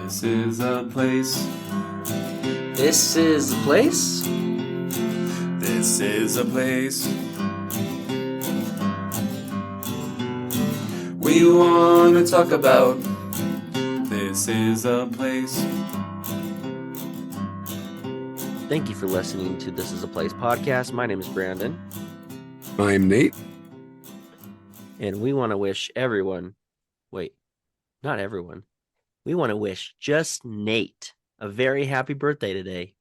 This is a place. This is the place. This is a place. We want to talk about. This is a place. Thank you for listening to This is a Place podcast. My name is Brandon. I'm Nate. And we want to wish everyone, not everyone. We want to wish just Nate a very happy birthday today.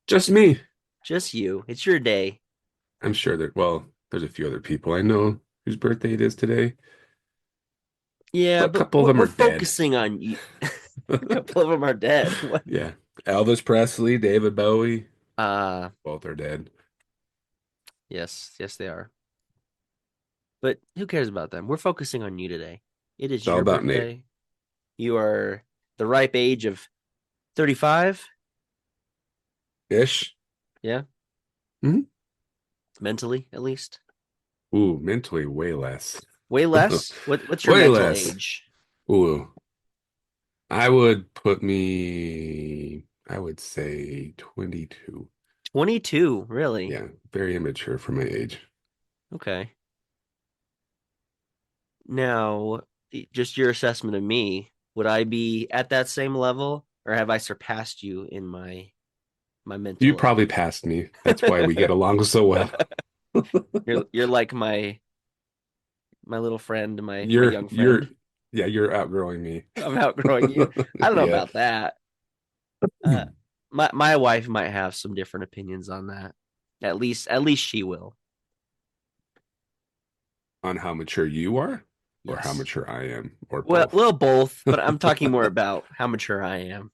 Just me. Just you. It's your day. I'm sure there's a few other people I know whose birthday it is today. Yeah, But a couple of them we're are dead. focusing on you. A couple of them are dead. What? Yeah. Elvis Presley, David Bowie. Uh, Both are dead. yes, they are. But who cares about them? We're focusing on you today. It is It's all your about birthday. Nate. You are the ripe age of 35. Ish. Yeah. Mm-hmm. Mentally, at least. Ooh, mentally way less. Way less? What's your Way mental less. age? Ooh. I would say 22. 22, really? Yeah, very immature for my age. Okay. Now, just your assessment of me, would I be at that same level, or have I surpassed you in my mental You level? probably passed me. That's why we get along so well. You're like my little friend, my young friend. You're outgrowing me. I'm outgrowing you. I don't know Yeah. about that. My wife might have some different opinions on that. At least she will. On how mature you are, or how Yes. mature I am, or Well, both. both, but I'm talking more about how mature I am.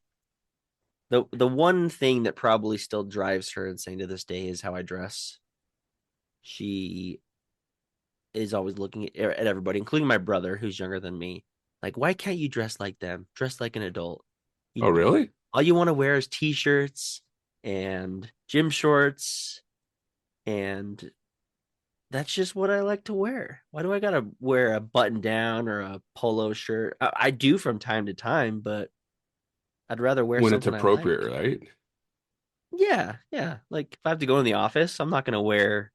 The one thing that probably still drives her insane to this day is how I dress. She is always looking at everybody, including my brother, who's younger than me. Like, why can't you dress like them? Dress like an adult. Oh, really? All you want to wear is t-shirts and gym shorts, and that's just what I like to wear. Why do I gotta wear a button down or a polo shirt? I do from time to time, but I'd rather wear When it's something I like. appropriate, right? Yeah. Like if I have to go in the office, I'm not gonna wear.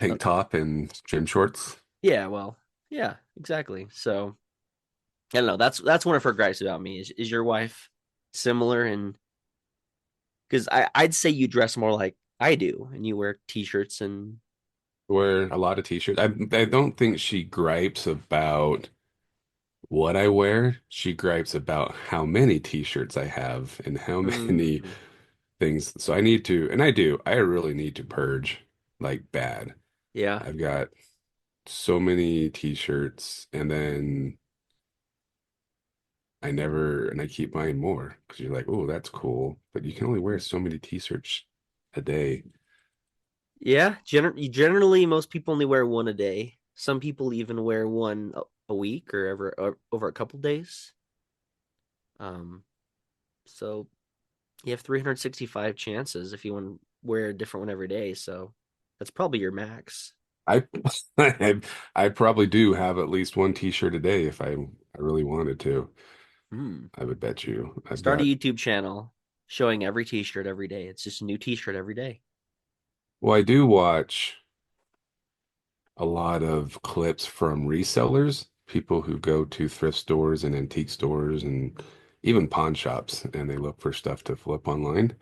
Tank top and gym shorts. Yeah, exactly. So I don't know. That's one of her gripes about me. Is your wife similar? And because I'd say you dress more like I do, and you wear t-shirts and Wear a lot of t-shirts. I don't think she gripes about what I wear. She gripes about how many t-shirts I have and how many mm, things. So I need to, and I do. I really need to purge like bad. yeah. I've got so many t-shirts, and then I keep buying more because you're like, oh, that's cool, but you can only wear so many t-shirts a day. Yeah, generally most people only wear one a day. Some people even wear one a week or over a couple days. Um, so you have 365 chances if you want to wear a different one every day. So that's probably your max. I I probably do have at least one t-shirt a day if I really wanted to. Hmm. I would bet you. I've Start a got, YouTube channel showing every t-shirt every day. It's just a new t-shirt every day. well, I do watch a lot of clips from resellers, people who go to thrift stores and antique stores and even pawn shops, and they look for stuff to flip online.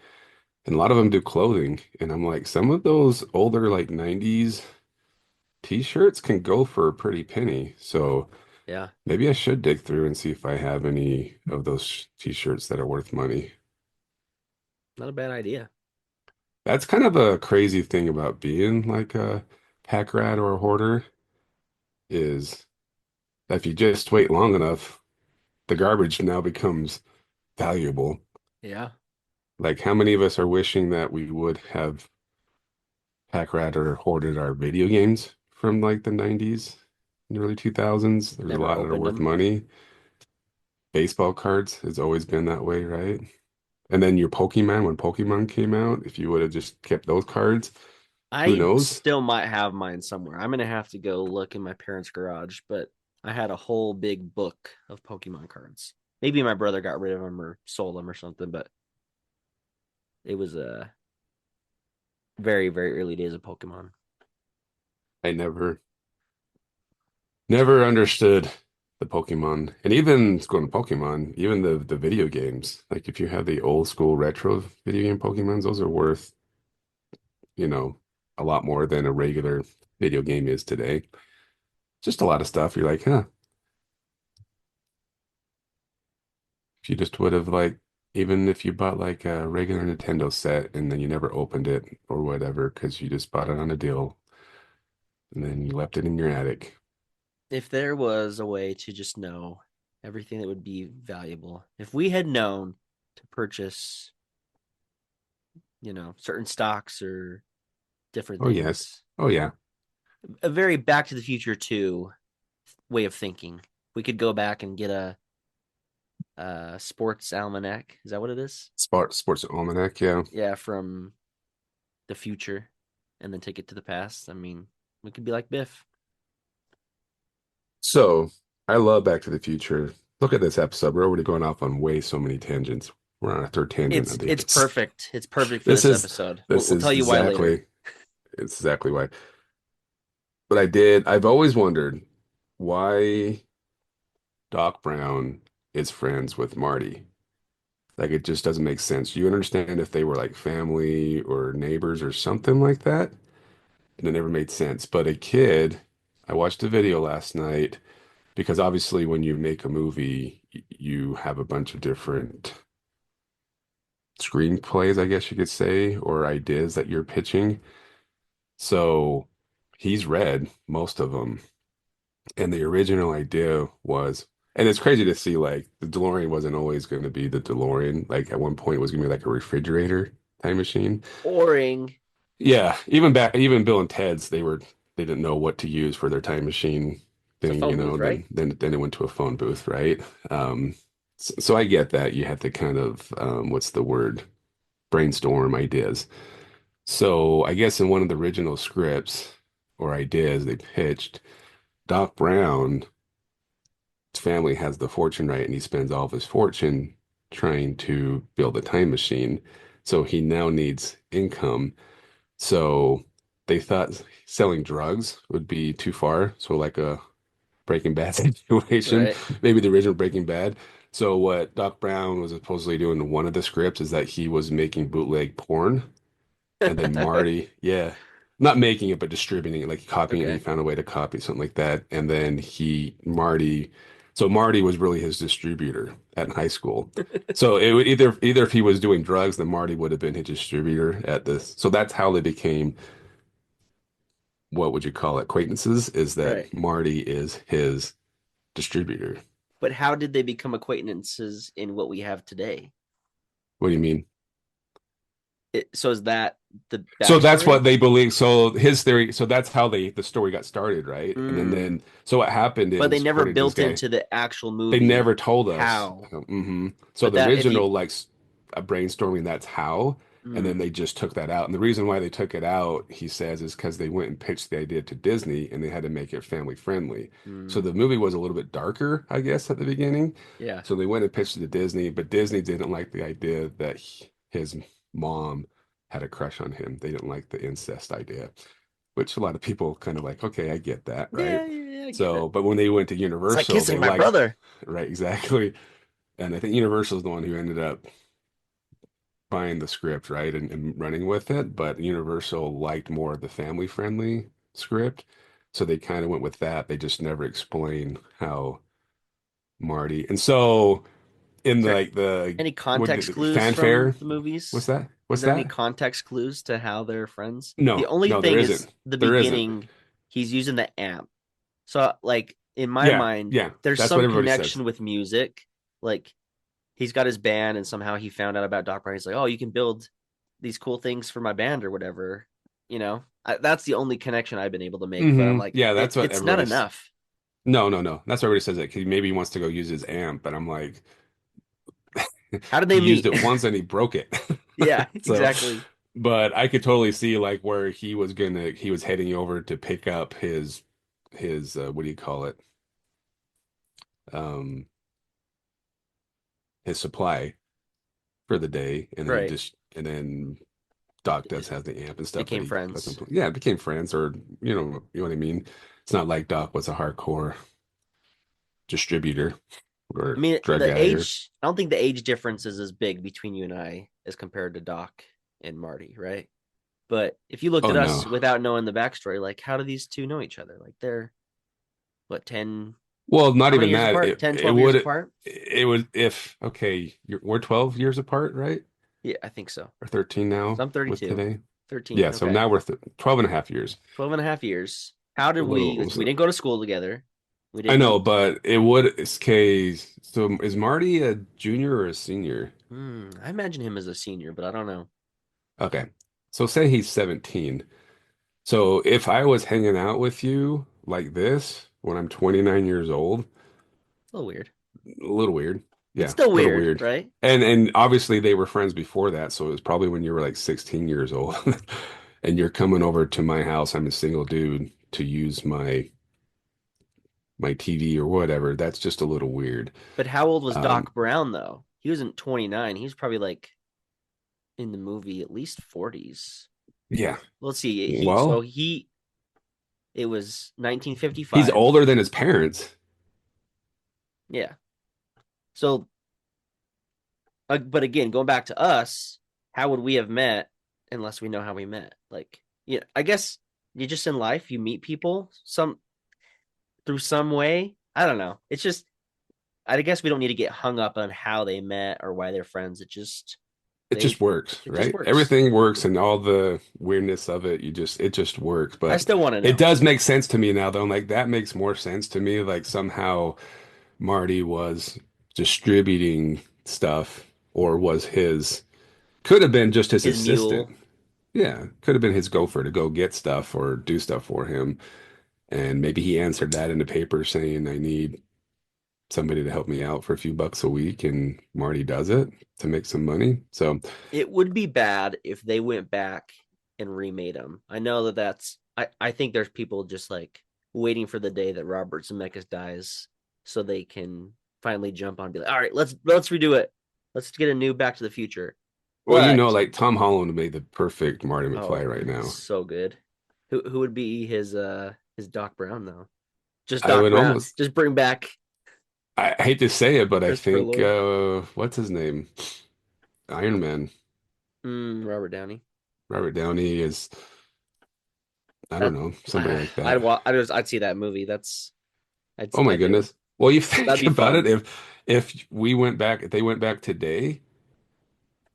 And a lot of them do clothing. And I'm like, some of those older, like 90s t-shirts can go for a pretty penny. So Yeah, maybe I should dig through and see if I have any of those t-shirts that are worth money. not a bad idea. That's kind of a crazy thing about being like a pack rat or a hoarder is that if you just wait long enough, the garbage now becomes valuable. Yeah. Like how many of us are wishing that we would have pack rat or hoarded our video games from like the 90s and early 2000s? There's a Never lot that are opened worth them. money. Baseball cards has always been that way, right? And then your Pokemon, when Pokemon came out, if you would have just kept those cards, who I knows? still might have mine somewhere. I'm gonna have to go look in my parents' garage, but I had a whole big book of Pokemon cards. Maybe my brother got rid of them or sold them or something, but it was very, very early days of Pokemon. I never understood the Pokemon. And even going to Pokemon, even the video games. Like if you have the old school retro video game Pokemons, those are worth, you know, a lot more than a regular video game is today. Just a lot of stuff. You're like, huh, if you just would have like even if you bought like a regular Nintendo set and then you never opened it or whatever because you just bought it on a deal and then you left it in your attic. If there was a way to just know everything that would be valuable, if we had known to purchase, certain stocks or different Oh yes. things, Oh yeah. a very Back to the Future 2 way of thinking. We could go back and get a sports almanac. Is that what it is? Sports Almanac, yeah. Yeah, from the future, and then take it to the past. I mean, we could be like Biff. So I love Back to the Future. Look at this episode. We're already going off on way so many tangents. We're on our third tangent, I think. It's perfect. It's perfect for This this is episode. this We'll tell is you why later. exactly it's exactly why. But I've always wondered why Doc Brown is friends with Marty. Like it just doesn't make sense. You understand if they were like family or neighbors or something like that, and it never made sense. But a kid, I watched a video last night because obviously when you make a movie, you have a bunch of different screenplays, I guess you could say, or ideas that you're pitching. So he's read most of them. And the original idea was, and it's crazy to see like the DeLorean wasn't always going to be the DeLorean. Like at one point it was going to be like a refrigerator time machine. Boring. Yeah, even Bill and Ted's, they didn't know what to use for their time machine It's a thing, phone booth, right? then it went to a phone booth, right? So I get that you have to kind of what's the word? Brainstorm ideas. So I guess in one of the original scripts or ideas they pitched, Doc Brown's family has the fortune right, and he spends all of his fortune trying to build a time machine. So he now needs income. So they thought selling drugs would be too far. So like a Breaking Bad situation, Right. maybe the original Breaking Bad. So what Doc Brown was supposedly doing in one of the scripts is that he was making bootleg porn, and then Marty, yeah, not making it but distributing it, like copying it. He Okay. found a way to copy something like that, and then so Marty was really his distributor at high school. So it would either if he was doing drugs, then Marty would have been his distributor at this. So that's how they became, what would you call it, acquaintances, is that Right. Marty is his distributor. But how did they become acquaintances in what we have today? What do you mean? So is that the So that's backstory? what they believe. So his theory, so that's how the story got started, right? And Mm. so what happened But they is, never according to this built guy, into the actual they movie never told us. how. So But the that if you original, like a brainstorming, that's how, and then mm, they just took that out. And the reason why they took it out, he says, is because they went and pitched the idea to Disney, and they had to make it family friendly. So mm, the movie was a little bit darker, I guess, at the beginning. yeah. So they went and pitched it to Disney, but Disney didn't like the idea that his mom had a crush on him. They didn't like the incest idea, which a lot of people kind of like, okay, I get that, right? Yeah, yeah, I get So, it. but when they went to It's like Universal, they kissing my liked, brother. right, exactly. And I think Universal is the one who ended up buying the script, right, and running with it. But Universal liked more of the family-friendly script. So they kind of went with that. They just never explained how Marty. And so in Is there like the any what context did the clues from fanfare, the movies? what's that? Is What's there any that? context clues to how they're friends? The No, only no, there thing is isn't. the There isn't. beginning, he's using the amp. So, like, in my Yeah, mind, yeah. there's That's what some everybody says. connection with music. Like, he's got his band, and somehow he found out about Doc Brown. He's like, oh, you can build these cool things for my band or whatever. That's the only connection I've been able to make. But I'm like, Yeah, that's what it's not everybody's. enough. No, no, no. That's what everybody says it. Maybe he wants to go use his amp, but I'm like, How did he they used meet? it once and he broke it. Yeah, So, exactly. but I could totally see like where he was heading over to pick up his what do you call it? Um, his supply for the day, and then Right. and then Doc does have the amp and stuff that Became he lets him friends. play. Yeah, it became friends, or you know what I mean. It's not like Doc was a hardcore distributor I or mean, drug guy or. I don't think the age difference is as big between you and I as compared to Doc and Marty, right? But if you looked Oh at us no. without knowing the backstory, like how do these two know each other? Like they're what, 10, Well, not how many even years that. apart? 10, It 12 years would apart? it would if okay, we're 12 years apart, right? Yeah, I think so. Or 13 So now I'm with 32. today. 13. Yeah, so Okay. now we're 12 and a half years. 12 and a half years. How did A little we didn't go to school together. We I know, didn't. but it would it's case. So is Marty a junior or a senior? I imagine him as a senior, but I don't know. Okay. So say he's 17. So if I was hanging out with you like this when I'm 29 years old, A little weird. a little weird. It's Yeah, still a little weird, weird. right? And obviously they were friends before that, so it was probably when you were like 16 years old. And you're coming over to my house, I'm a single dude, to use my TV or whatever. That's just a little weird. But how old was Um, Doc Brown though? He wasn't 29. He was probably like in the movie at least 40s. yeah. Let's see. Well, It was he's 1955. older than his parents. Yeah. So, but again, going back to us, how would we have met unless we know how we met? Like, yeah, I guess you just in life you meet people through some way. I don't know. It's just I guess we don't need to get hung up on how they met or why they're friends. It They just works, it just right? works. Everything works and all the weirdness of it, it just works. I But still want to it know. does make sense to me now, though. Like that makes more sense to me. Like somehow Marty was distributing stuff or was could have been just his His assistant. mule. Yeah, could have been his gopher to go get stuff or do stuff for him. And maybe he answered that in the paper saying, I need somebody to help me out for a few bucks a week. And Marty does it to make some money. So, It would be bad if they went back and remade him. I know I think there's people just like waiting for the day that Robert Zemeckis dies so they can finally jump on and be like, all right, let's redo it. Let's get a new Back to the Future. well, But like Tom Holland made the perfect Marty McFly oh, right now. so good. Who would be his Doc Brown though? Just I Doc would Brown. almost, Just bring back I hate to say it, but I Christopher think, Lloyd. what's his name? Iron Man. Robert Downey. Robert Downey is, I don't That know, somebody like that. I'd see that movie. Oh my I do. goodness. Well, you That'd think be about it, fun. if they went back today,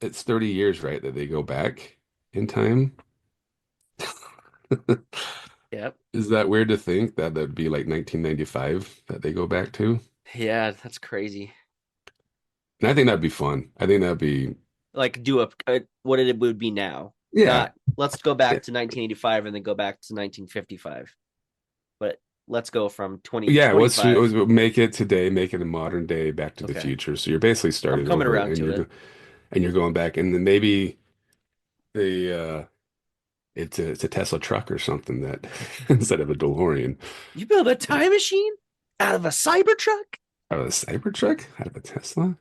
it's 30 years, right, that they go back in time. Yep. Is that weird to think that that'd be like 1995 that they go back to? Yeah, that's crazy. And I think that'd be fun. I think that'd be, Like do what it would be now. yeah. Not let's go back to 1985 and then go back to 1955. But let's go from 20 Yeah, let's 25. make it today, make it a modern day, Back to the Okay. Future. So you're basically I'm starting coming over, around and to it. you're going back, and then maybe the it's a Tesla truck or something that instead of a DeLorean, You build a time machine out of a Cybertruck? out of a Cybertruck, out of a Tesla,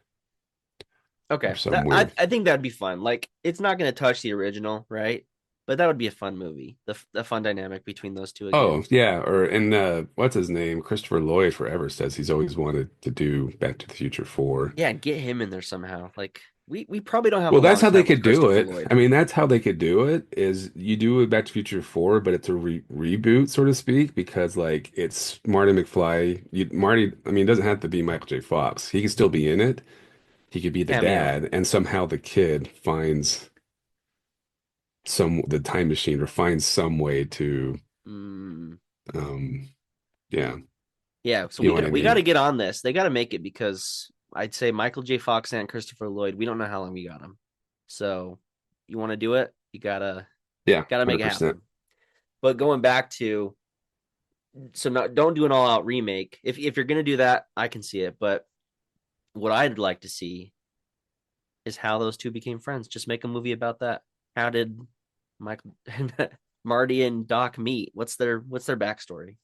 or Okay. some weird. I think that'd be fun. Like it's not going to touch the original, right? But that would be a fun movie. The fun dynamic between those two again. Oh yeah, or and what's his name? Christopher Lloyd forever says he's always wanted to do Back to the Future 4. Yeah, get him in there somehow. Like we probably don't have a Well, that's lot of how they time with could do Christopher it. I Lloyd. mean, that's how they could do it is you do it Back to the Future 4, but it's a reboot, so to speak, because like it's Marty McFly. Marty, I mean, it doesn't have to be Michael J. Fox. He can still be in it. He could be the Cameo. dad, and somehow the kid finds the time machine or finds some way to Mm, um yeah, yeah, so you know what I we got to mean. get on this. They got to make it because I'd say Michael J. Fox and Christopher Lloyd. We don't know how long we got them, so you want to do it, you Yeah, gotta make it 100%. happen. But going back to don't do an all out remake. If you're gonna do that, I can see it. But what I'd like to see is how those two became friends. Just make a movie about that. How did Michael Marty and Doc meet? What's their backstory?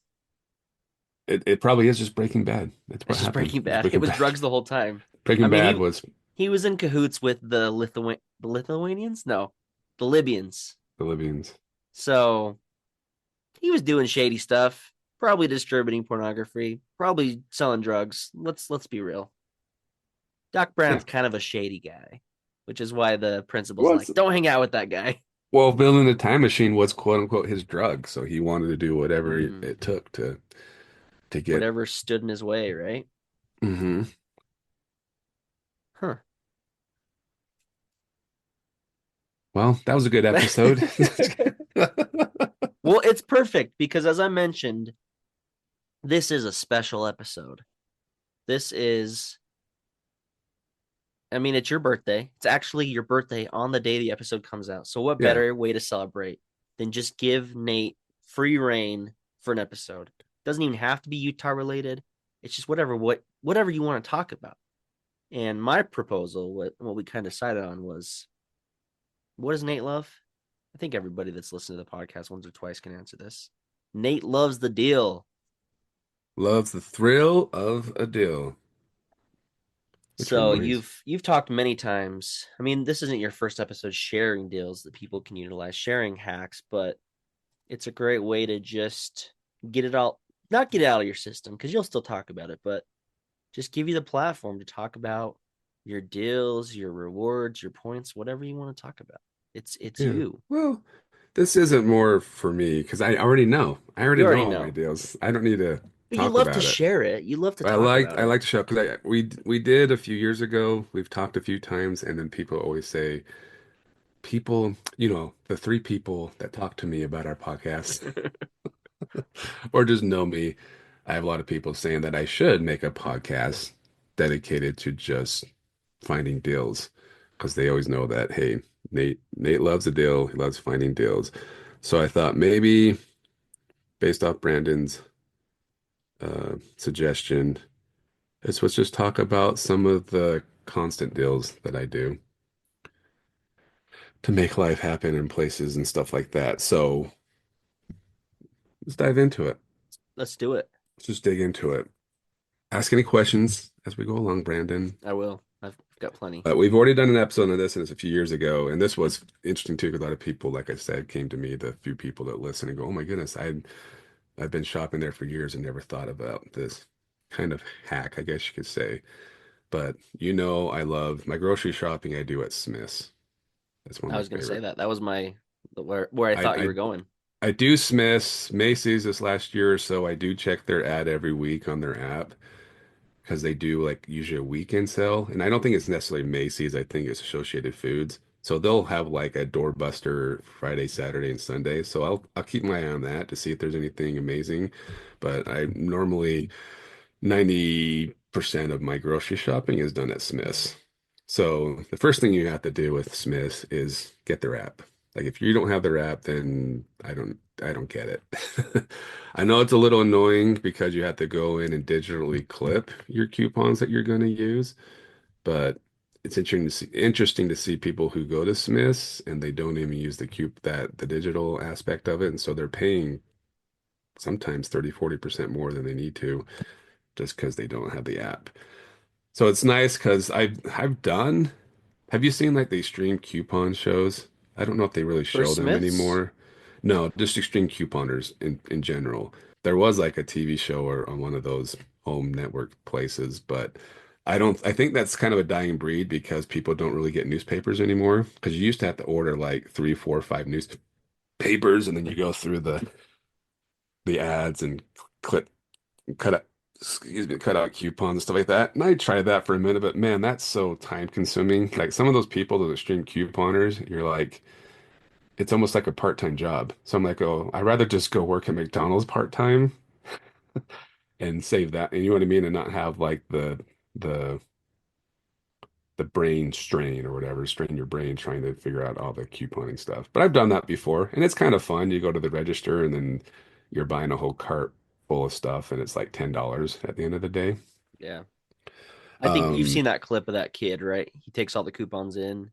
It probably is just Breaking Bad. That's what It's just happened. Breaking It's Bad. It Breaking was Bad. drugs the whole time. Breaking I mean, Bad was he was in cahoots with the Lithuanians? No, the Libyans. the Libyans. So he was doing shady stuff, probably distributing pornography, probably selling drugs. Let's be real. Doc Yeah. Brown's kind of a shady guy, which is why the principal's Well, like, don't hang out with that guy. well, building the time machine was quote unquote his drug, so he wanted to do whatever Mm, it took to get. whatever stood in his way, right? Hmm. Huh. Well, that was a good episode. Well, it's perfect because, as I mentioned, this is a special episode. This is, I mean, it's your birthday. It's actually your birthday on the day the episode comes out. So, what Yeah. better way to celebrate than just give Nate free reign for an episode? Doesn't even have to be Utah related. It's just whatever you want to talk about. And my proposal, what we kind of decided on was, what does Nate love? I think everybody that's listened to the podcast once or twice can answer this. Nate loves the deal. Loves the thrill of a deal. Which So reminds, you've talked many times. I mean, this isn't your first episode sharing deals that people can utilize, sharing hacks, but it's a great way to just get it all, not get it out of your system because you'll still talk about it, but just give you the platform to talk about your deals, your rewards, your points, whatever you want to talk about. It's yeah. you. Well, this isn't more for me because I already know. I already You know already all my know. deals. I don't need to But you talk love to about it. share it. You love to But talk about I it. like to show because we did a few years ago. We've talked a few times, and then people always say, people, the three people that talk to me about our podcast or just know me. I have a lot of people saying that I should make a podcast dedicated to just finding deals because they always know that, hey, Nate loves a deal. He loves finding deals. So I thought maybe based off Brandon's suggestion, let's just talk about some of the constant deals that I do to make life happen in places and stuff like that. So let's dive into it. Let's do it. Let's just dig into it. Ask any questions as we go along, Brandon. I will. I've got plenty. We've already done an episode on this, and it's a few years ago. And this was interesting too, because a lot of people, like I said, came to me, the few people that listen and go, "Oh my goodness, I've been shopping there for years and never thought about this kind of hack, I guess you could say." But I love my grocery shopping. I do at Smith's. That's one I of was my gonna say favorite. that. That was where I I, thought you I were going. I do Smith's Macy's this last year or so. I do check their ad every week on their app because they do like usually a weekend sale. And I don't think it's necessarily Macy's. I think it's Associated Foods. So they'll have like a doorbuster Friday, Saturday, and Sunday. So I'll keep my eye on that to see if there's anything amazing. But I normally 90% of my grocery shopping is done at Smith's. So the first thing you have to do with Smith's is get their app. Like if you don't have their app, then I don't get it. I know it's a little annoying because you have to go in and digitally clip your coupons that you're going to use, but it's interesting to see people who go to Smith's and they don't even use the digital aspect of it, and so they're paying sometimes 30-40% more than they need to just because they don't have the app. So it's nice because I've done. Have you seen like the extreme coupon shows? I don't know if they really For show them Smiths, anymore. No, just extreme couponers in general. There was like a TV show or on one of those home network places, but I think that's kind of a dying breed because people don't really get newspapers anymore. Because you used to have to order like three, four, five newspapers, and then you go through the ads and click cut out cut out coupons and stuff like that. And I tried that for a minute, but man, that's so time consuming. Like some of those people, those extreme couponers, you're like, it's almost like a part-time job. So I'm like, oh, I'd rather just go work at McDonald's part-time and save that. And you know what I mean? And not have like the the brain strain or whatever, strain your brain trying to figure out all the couponing stuff. But I've done that before, and it's kind of fun. You go to the register and then you're buying a whole cart full of stuff, and it's like $10 at the end of the day. yeah. I think you've Um, seen that clip of that kid, right? He takes all the coupons in,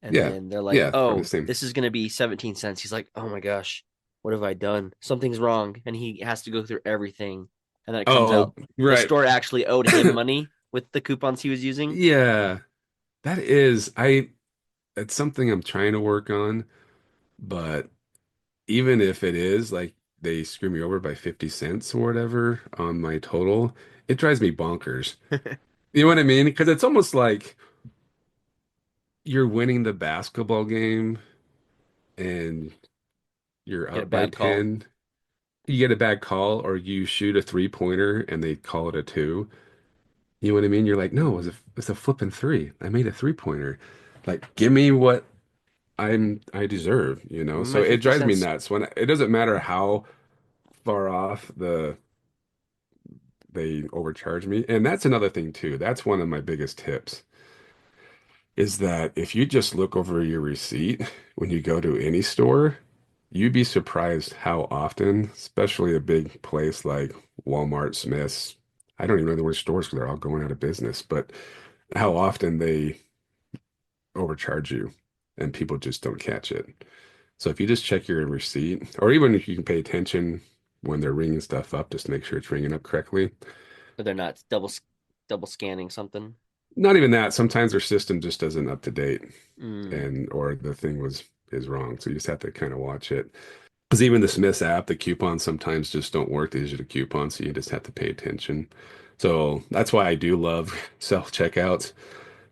and yeah, then they're like, yeah, for the "Oh, same. this is gonna be 17 cents." He's like, "Oh my gosh, what have I done? Something's wrong." And he has to go through everything, and then it comes Oh, out the right. store actually owed him money, with the coupons he was using. Yeah, that is it's something I'm trying to work on, but even if it is like they screw me over by 50 cents or whatever on my total, it drives me bonkers. You know what I mean? Because it's almost like you're winning the basketball game and you're Get a up by bad call. 10. You get a bad call or you shoot a three-pointer and they call it a two. You know what I mean? You're like, no, it was a flipping three. I made a three-pointer. Like, give me what I deserve, you know? So My it 50 drives me cents. nuts when it doesn't matter how far off they overcharge me. And that's another thing too. That's one of my biggest tips is that if you just look over your receipt when you go to any store, you'd be surprised how often, especially a big place like Walmart, Smith's, I don't even know the word stores because they're all going out of business, but how often they overcharge you and people just don't catch it. So if you just check your receipt, or even if you can pay attention when they're ringing stuff up, just to make sure it's ringing up correctly. So they're not double scanning something. Not even that. Sometimes their system just isn't up to date, Mm. and or the thing is wrong. So you just have to kind of watch it. Because even the Smiths app, the coupons sometimes just don't work. These are the coupons, so you just have to pay attention. So that's why I do love self checkouts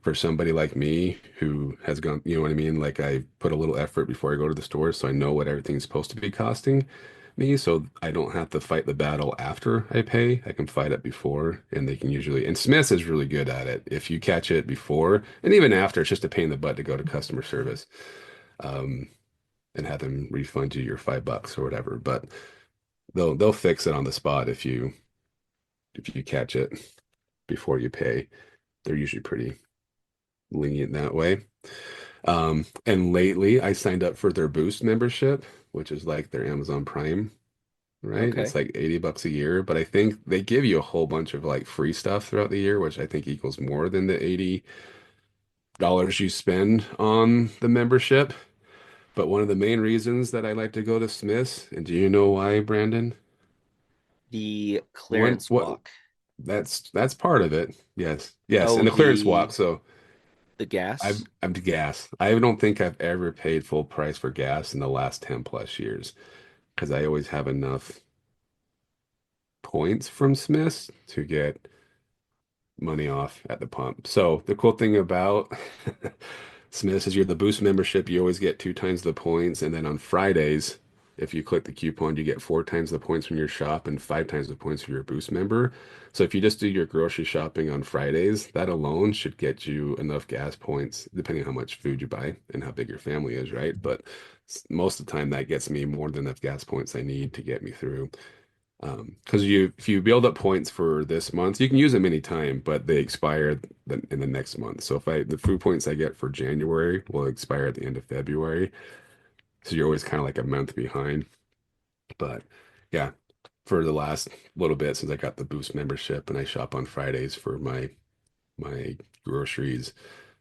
for somebody like me who has gone, you know what I mean? Like I put a little effort before I go to the store, so I know what everything's supposed to be costing me, so I don't have to fight the battle after I pay. I can fight it before, and they can usually, and Smiths is really good at it. If you catch it before and even after, it's just a pain in the butt to go to customer service, um, and have them refund you your $5 or whatever. But they'll fix it on the spot if you catch it before you pay. They're usually pretty lenient that way. And lately I signed up for their Boost membership, which is like their Amazon Prime, right? It's Okay. like $80 a year, but I think they give you a whole bunch of like free stuff throughout the year, which I think equals more than the $80 you spend on the membership. But one of the main reasons that I like to go to Smith's, and do you know why, Brandon? The One, clearance what walk. that's part of it. Yes. Yes. Oh, And the clearance walk. the So the gas. I'm to gas. I don't think I've ever paid full price for gas in the last 10 plus years because I always have enough points from Smiths to get money off at the pump. So the cool thing about Smiths is you're the Boost membership, you always get 2 times the points, and then on Fridays, if you click the coupon, you get 4 times the points from your shop and 5 times the points from your Boost member. So if you just do your grocery shopping on Fridays, that alone should get you enough gas points, depending on how much food you buy and how big your family is, right? But most of the time, that gets me more than enough gas points I need to get me through. Because if you build up points for this month, you can use them anytime, but they expire in the next month. So if the food points I get for January will expire at the end of February, so you're always kind of like a month behind. But yeah, for the last little bit since I got the Boost membership and I shop on Fridays for my groceries,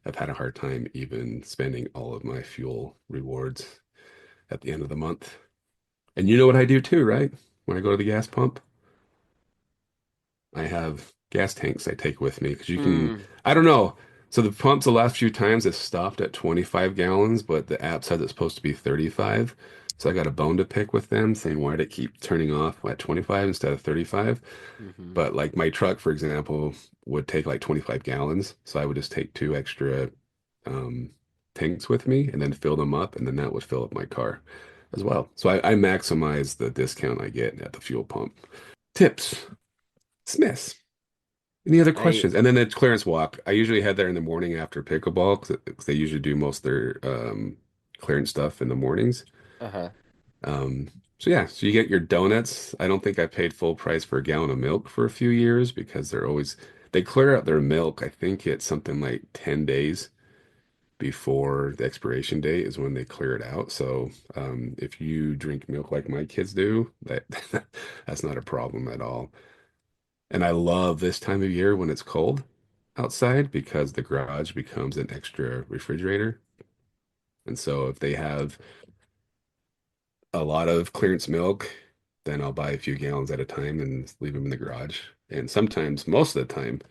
I've had a hard time even spending all of my fuel rewards at the end of the month. And you know what I do too, right? When I go to the gas pump. I have gas tanks I take with me because you can, Hmm. I don't know. So the pumps the last few times have stopped at 25 gallons, but the app says it's supposed to be 35. So I got a bone to pick with them saying, why did it keep turning off at 25 instead of 35? Hmm. But like my truck, for example, would take like 25 gallons. So I would just take 2 extra um, tanks with me and then fill them up, and then that would fill up my car as well. So I maximize the discount I get at the fuel pump. Tips, Smiths. Any other I questions? And then the clearance walk. I usually head there in the morning after pickleball because they usually do most of their clearance stuff in the mornings. uh-huh. Um, so yeah, so you get your donuts. I don't think I paid full price for a gallon of milk for a few years because they clear out their milk. I think it's something like 10 days before the expiration date is when they clear it out. So if you drink milk like my kids do, that's not a problem at all. And I love this time of year when it's cold outside because the garage becomes an extra refrigerator. And so if they have a lot of clearance milk, then I'll buy a few gallons at a time and leave them in the garage. And sometimes, most of the time,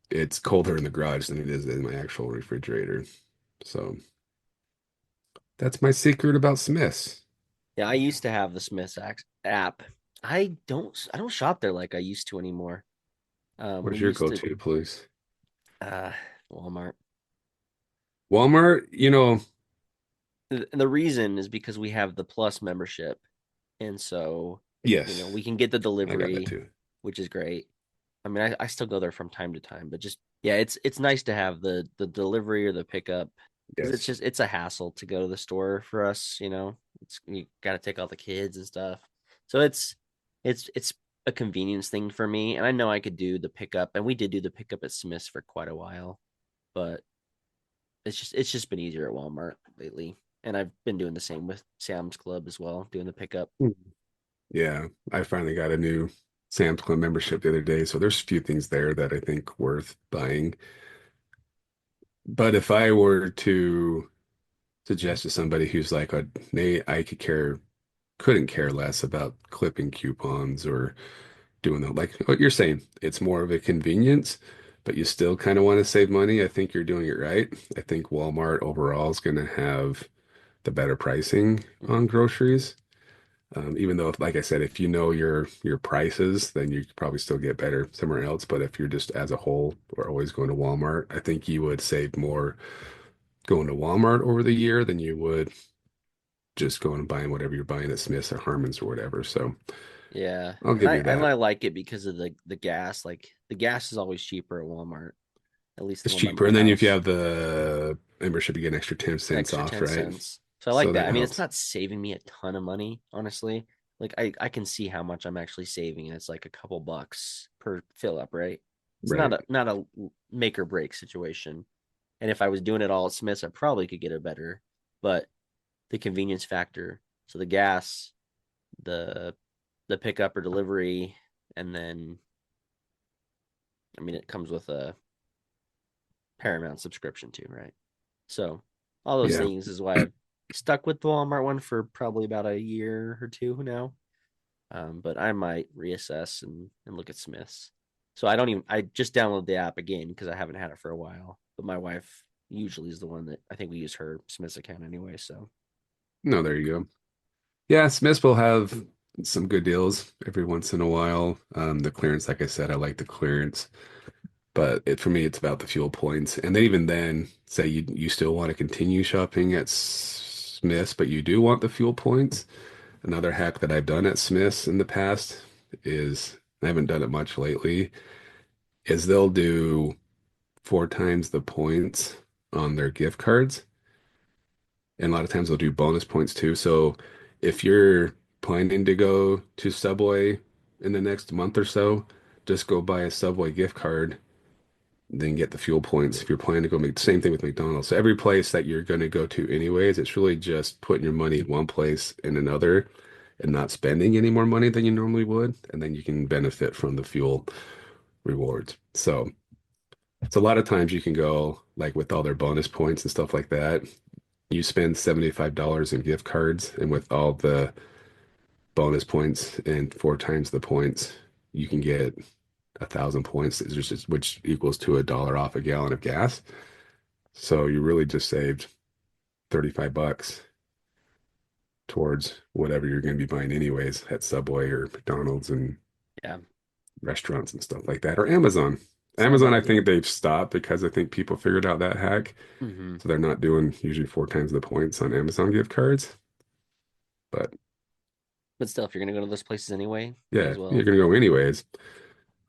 it's colder in the garage than it is in my actual refrigerator. So that's my secret about Smiths. Yeah, I used to have the app. I don't shop there like I used to anymore. We What's your used to go-to, please? uh Walmart. Walmart, And the reason is because we have the Plus membership. And so, yes, we can get the I got that delivery, too. which is great. I mean, I still go there from time to time, but just yeah, it's nice to have the delivery or the pickup because Yes. it's a hassle to go to the store for us. It's you got to take all the kids and stuff, so it's a convenience thing for me. And I know I could do the pickup, and we did do the pickup at Smith's for quite a while, but it's just been easier at Walmart lately. And I've been doing the same with Sam's Club as well, doing the pickup. Hmm. Yeah, I finally got a new Sam's Club membership the other day, so there's a few things there that I think worth buying. But if I were to suggest to somebody who's like, they, I couldn't care less about clipping coupons or doing that, like what you're saying, it's more of a convenience, but you still kind of want to save money. I think you're doing it right. I think Walmart overall is going to have the better pricing on Mhm. groceries. Even though, like I said, if you know your prices, then you could probably still get better somewhere else. But if you're just as a whole or always going to Walmart, I think you would save more going to Walmart over the year than you would just going and buying whatever you're buying at Smith's or Harmon's or whatever. So Yeah, I'll and give I you and that. I like it because of the gas. Like the gas is always cheaper at Walmart, at least the It's one by cheaper. my And then if you house, have the membership, you get an extra 10 cents extra off, 10 right? cents. So I like So that. that I mean, it's helps. not saving me a ton of money, honestly. Like I can see how much I'm actually saving, and it's like a couple bucks per fill up, right? It's not Right. a make or break situation. And if I was doing it all at Smith's, I probably could get it better. But the convenience factor, so the gas, the the pickup or delivery, and then I mean it comes with a Paramount subscription too, right? So all those Yeah. things is why I've stuck with the Walmart one for probably about a year or two now. But I might reassess and look at Smith's. So I just downloaded the app again because I haven't had it for a while. But my wife usually is the one that I think we use her Smith's account anyway. So No, there you go. Yeah, Smith's will have some good deals every once in a while. The clearance, like I said, I like the clearance. But for me, it's about the fuel points. And then even then, say you still want to continue shopping at Smith's, but you do want the fuel points. Another hack that I've done at Smith's in the past is, I haven't done it much lately, is they'll do 4 times the points on their gift cards. And a lot of times they'll do bonus points too. So if you're planning to go to Subway in the next month or so, just go buy a Subway gift card, then get the fuel points. If you're planning to go make the same thing with McDonald's. So every place that you're going to go to anyways, it's really just putting your money in one place and another and not spending any more money than you normally would. And then you can benefit from the fuel rewards. So it's a lot of times you can go like with all their bonus points and stuff like that. You spend $75 in gift cards, and with all the bonus points and 4 times the points, you can get 1,000 points, which equals to $1 off a gallon of gas. So you really just saved 35 bucks towards whatever you're going to be buying anyways at Subway or McDonald's and yeah, restaurants and stuff like that, or Amazon. so I Amazon, might I do. think they've stopped because I think people figured out that hack. Mm-hmm. So they're not doing usually 4 times the points on Amazon gift cards. But But still, if you're gonna go to those places anyway, may yeah, as you're well going to go anyways.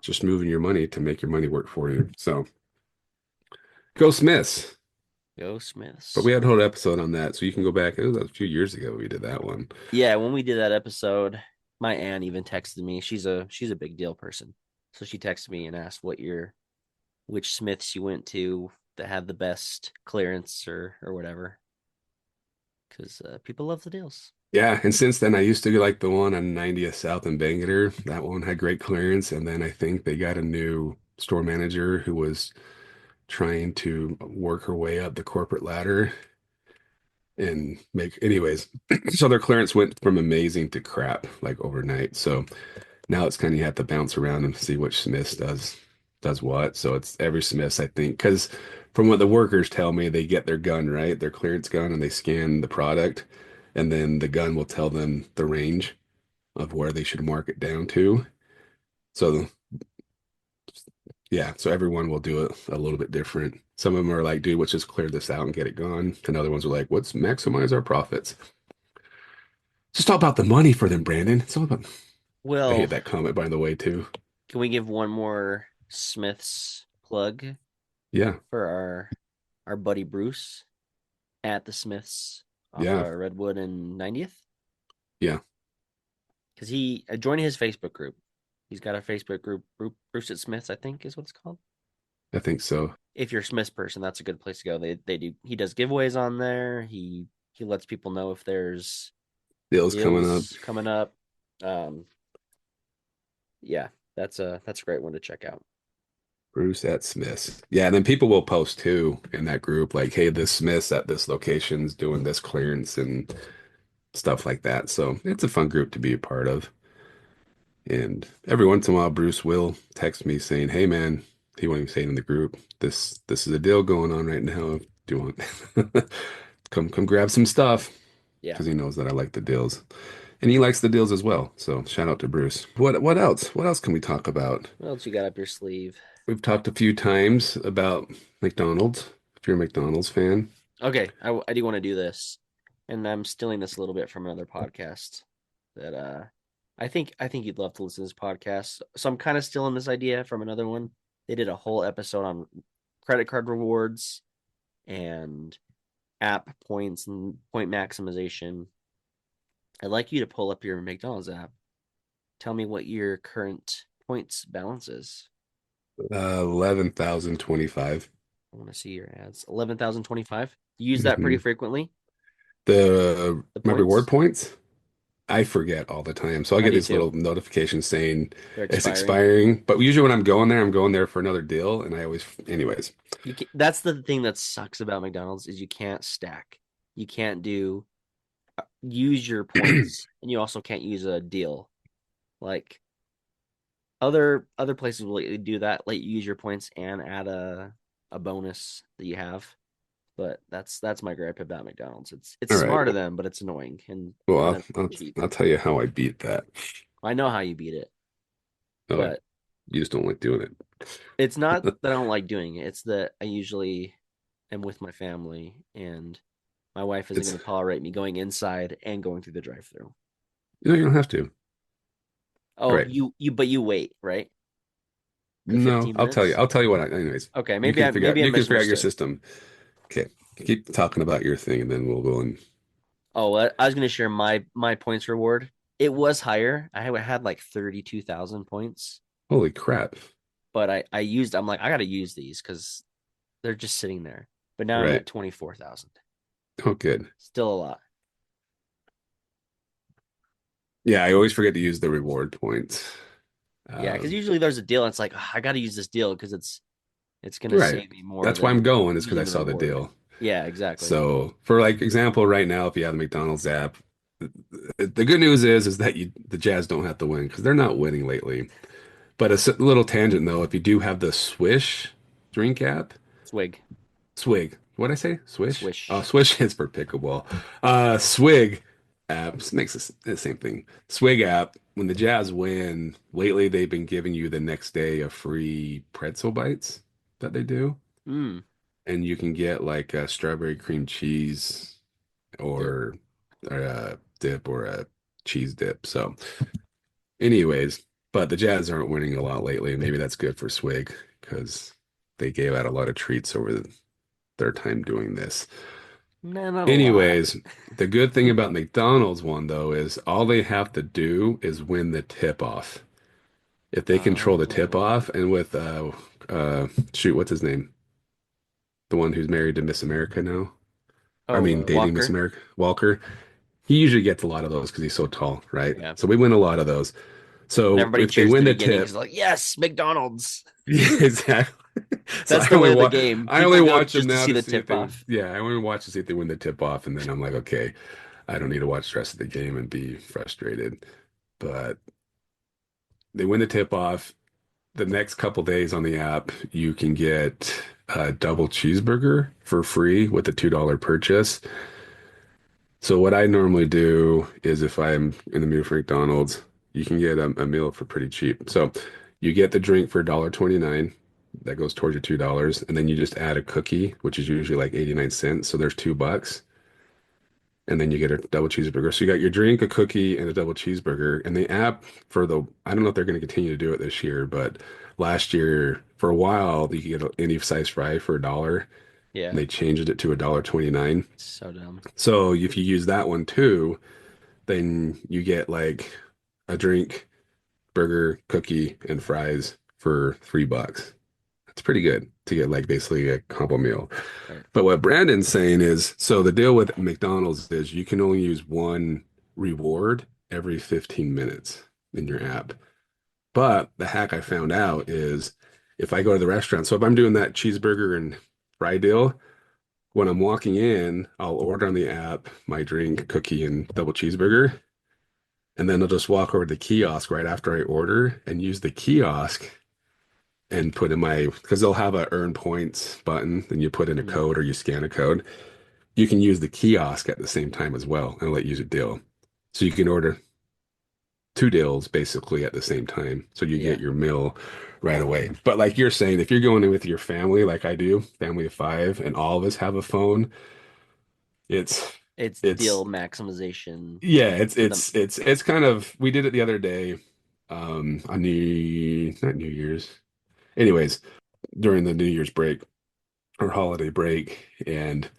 Just moving your money to make your money work for you. So go Smiths. go But Smiths. we had a whole episode on that. So you can go back. It was a few years ago we did that one. Yeah, when we did that episode, my aunt even texted me. She's a big deal person. So she texted me and asked which Smiths you went to that had the best clearance or whatever. Because people love the deals. Yeah, and since then I used to like the one on 90th South in Bangor. That one had great clearance, and then I think they got a new store manager who was trying to work her way up the corporate ladder and make anyways. So their clearance went from amazing to crap like overnight. So now it's kind of you have to bounce around and see which Smiths does. does what. So it's every Smith's, I think, because from what the workers tell me, they get their gun, right? Their clearance gun, and they scan the product, and then the gun will tell them the range of where they should mark it down to. So yeah, so everyone will do it a little bit different. Some of them are like, dude, let's just clear this out and get it gone. And other ones are like, let's maximize our profits. It's just all about the money for them, Brandon. It's all about. I hate Well, that comment, by the way, too. can we give one more Smith's plug Yeah, for our buddy Bruce at the Smiths off yeah, Redwood and 90th? yeah. Because he joined his Facebook group. He's got a Facebook group, Bruce at Smiths, I think is what it's called. I think so. If you're a Smiths person, that's a good place to go. They do. He does giveaways on there. He lets people know if there's Deals coming up. deals coming up. Um, yeah, that's a great one to check out. Bruce at Smith's. Yeah, and then people will post too in that group, like, hey, this Smith's at this location's doing this clearance and stuff like that. So it's a fun group to be a part of. And every once in a while, Bruce will text me saying, "Hey, man," he won't even say it in the group. This is a deal going on right now. Do you want come grab some stuff?" Yeah. Because he knows that I like the deals, and he likes the deals as well. So shout out to Bruce. What else? What else can we talk about? What else you got up your sleeve? We've talked a few times about McDonald's. If you're a McDonald's fan, Okay, I do want to do this, and I'm stealing this a little bit from another podcast that I think you'd love to listen to this podcast. So I'm kind of stealing this idea from another one. They did a whole episode on credit card rewards and app points and point maximization. I'd like you to pull up your McDonald's app. Tell me what your current points balance is. 11,025. I want to see your ads. 11,025. You use that pretty Mhm. frequently, the My reward points? points. I forget all the time. So I'll I get do these too. little notifications saying They're it's expiring. expiring. But usually when I'm going there for another deal. And I always, anyways, That's the thing that sucks about McDonald's is you can't stack. You can't do use your points and you also can't use a deal. Like other places will let you do that, let you use your points and add a bonus that you have. But that's my gripe about McDonald's. It's all right. smart of them, but it's annoying Well, and then I'll cheap. I'll tell you how I beat that. I know how you beat it, Oh, but you just don't like doing it's not it. that I don't like doing it. It's that I usually am with my family and my wife isn't It's going to tolerate me going inside and going through the drive-through. you don't have to. Oh, Right. you wait, right? The No, 15 I'll tell you. minutes? I'll tell you what. Anyways, Okay, you can figure out. maybe I You can figure out your misunderstood. system. Okay. Keep talking about your thing, and then we'll go and. Oh, I was going to share my points reward. It was higher. I had like 32,000 points, Holy crap! but I'm like I got to use these cuz they're just sitting there. But now I'm Right. at 24,000. Oh, good. Still a lot. Yeah, I always forget to use the reward points. Yeah, cuz Um, usually there's a deal and it's like I got to use this deal cuz it's going to right. save me more That's why I'm than going is because I using the saw the reward. deal. Yeah, exactly. So for like example, right now, if you have the McDonald's app, the good news is that the Jazz don't have to win because they're not winning lately. But little tangent though, if you do have the Swish drink app, Swig, Swig, what'd I say? Swish? Oh, swish. Swish is for pickleball. Swig app makes the same thing. Swig app, when the Jazz win, lately they've been giving you the next day a free pretzel bites that they do. Mm, And you can get like a strawberry cream cheese dip. or a dip or a cheese dip. So, anyways, but the Jazz aren't winning a lot lately. Maybe that's good for Swig because they gave out a lot of treats over their time doing this. Nah, not a lot. Anyways, the good thing about McDonald's one though is all they have to do is win the tip off. If they control the tip Oh, off and with shoot, what's his name? The one who's married to Miss America now. I oh, mean, dating Miss Walker. America, Walker. He usually gets a lot of those because he's so tall, right? Yeah, So we win a lot of those. and So everybody if they cheers at win the the beginning tip, because like, yes, McDonald's. yeah, exactly. So That's the way of the game. I only People go watch them just to now see to the see if tip they win. off. Yeah, I only watch to see if they win the tip off, and then I'm like, okay, I don't need to watch the rest of the game and be frustrated. But they win the tip off. the next couple days on the app, you can get a double cheeseburger for free with a $2 purchase. So what I normally do is if I'm in the mood for McDonald's, you can get a meal for pretty cheap. So you get the drink for $1.29. That goes towards your $2. And then you just add a cookie, which is usually like 89 cents. So there's $2. And then you get a double cheeseburger. So you got your drink, a cookie, and a double cheeseburger. And the app for I don't know if they're going to continue to do it this year, but last year, for a while, you could get any size fry for $1. And Yeah. they changed it to $1.29. So dumb. So if you use that one too, then you get like a drink, burger, cookie, and fries for $3. That's pretty good to get like basically a combo meal. Right. But what Brandon's saying is, so the deal with McDonald's is you can only use one reward every 15 minutes in your app. But the hack I found out is if I go to the restaurant, so if I'm doing that cheeseburger and fry deal, when I'm walking in, I'll order on the app my drink, cookie, and double cheeseburger. And then I'll just walk over to the kiosk right after I order and use the kiosk and put in because they'll have a earn points button, and you put in a Mhm. code or you scan a code. You can use the kiosk at the same time as well and let you use a deal. So you can order two deals basically at the same time. So you Yeah. get your meal right away. But like you're saying, if you're going in with your family, like I do, family of five, and all of us have a phone, it's It's it's deal maximization yeah, to the it's kind of we did it the other day, on not New Year's. Anyways, during the New Year's break or holiday break, and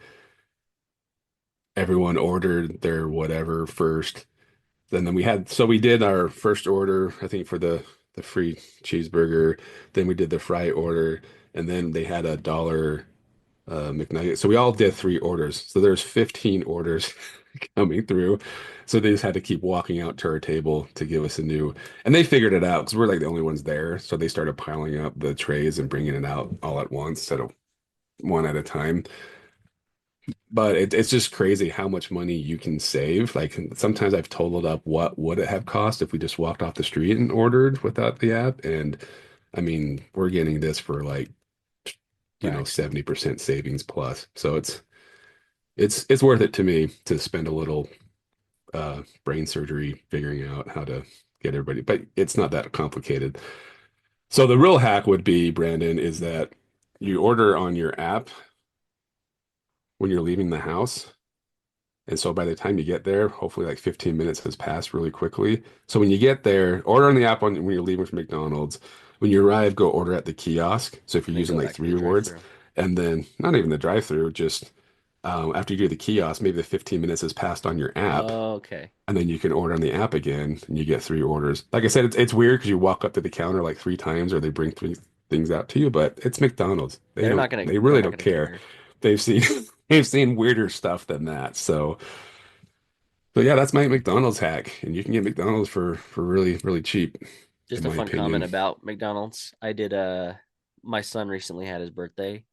everyone ordered their whatever first. Then we did our first order, I think for the free cheeseburger. Then we did the fry order, and then they had a dollar McNugget. So we all did three orders. So there's 15 orders coming through. So they just had to keep walking out to our table to give us a new, and they figured it out because we're like the only ones there. So they started piling up the trays and bringing it out all at once instead of one at a time. But it's just crazy how much money you can save. Like sometimes I've totaled up what would it have cost if we just walked off the street and ordered without the app. And I mean, we're getting this for like, fraction. 70% savings plus. So it's worth it to me to spend a little brain surgery figuring out how to get everybody, but it's not that complicated. So the real hack would be, Brandon, is that you order on your app when you're leaving the house. And so by the time you get there, hopefully like 15 minutes has passed really quickly. So when you get there, order on the app when you're leaving from McDonald's. When you arrive, go order at the kiosk. So if you're And then using go like back to three the rewards, drive-through. and then not even the drive-through, just after you do the kiosk, maybe the 15 minutes has passed on your app, Okay. and then you can order on the app again, and you get three orders. Like I said, it's weird because you walk up to the counter like three times, or they bring three things out to you, but it's McDonald's. They They're really not don't gonna care. care. They've seen they've seen weirder stuff than that. So yeah, that's my McDonald's hack, and you can get McDonald's for really really cheap, in Just a my fun comment opinion. about McDonald's. I did my son recently had his birthday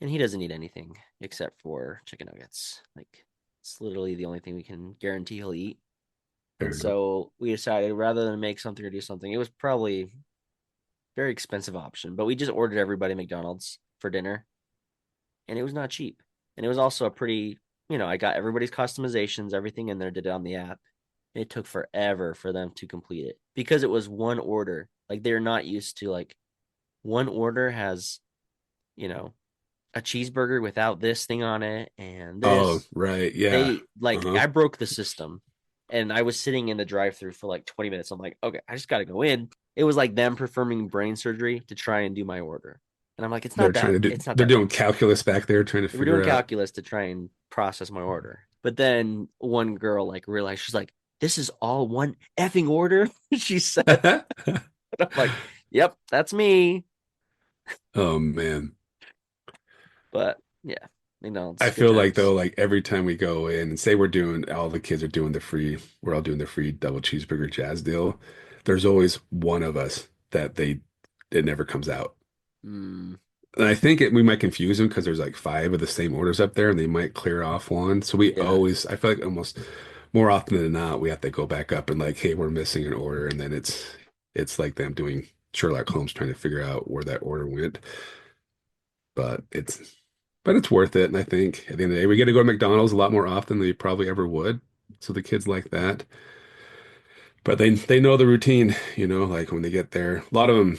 and he doesn't eat anything except for chicken nuggets. Like it's literally the only thing we can guarantee he'll eat. Fair And enough. so we decided rather than make something or do something, it was probably a very expensive option, but we just ordered everybody McDonald's for dinner and it was not cheap. And it was also a pretty, I got everybody's customizations, everything in there, did it on the app. It took forever for them to complete it because it was one order. Like they're not used to like one order has, you know, a cheeseburger without this thing on it and Oh, this. right, yeah. They like Uh-huh. I broke the system and I was sitting in the drive-through for like 20 minutes. I'm like, okay, I just gotta go in. It was like them performing brain surgery to try and do my order. And I'm like, it's not They're that doing big. calculus back there trying to They were doing figure out. calculus to try and process my order. But then one girl like realized she's like, this is all one effing order. She said, I'm like, yep, that's me. Oh man. But yeah, McDonald's, I good feel like times. though, like every time we go in and say all the kids are doing we're all doing the free double cheeseburger jazz deal. There's always one of us that it never comes out. Mm, And we might confuse them because there's like five of the same orders up there and they might clear off one. So yeah. I feel like almost more often than not, we have to go back up and like, hey, we're missing an order. And then it's like them doing Sherlock Holmes trying to figure out where that order went. But it's worth it. And I think at the end of the day, we get to go to McDonald's a lot more often than we probably ever would. So the kids like that. But they know the routine, like when they get there. A lot of them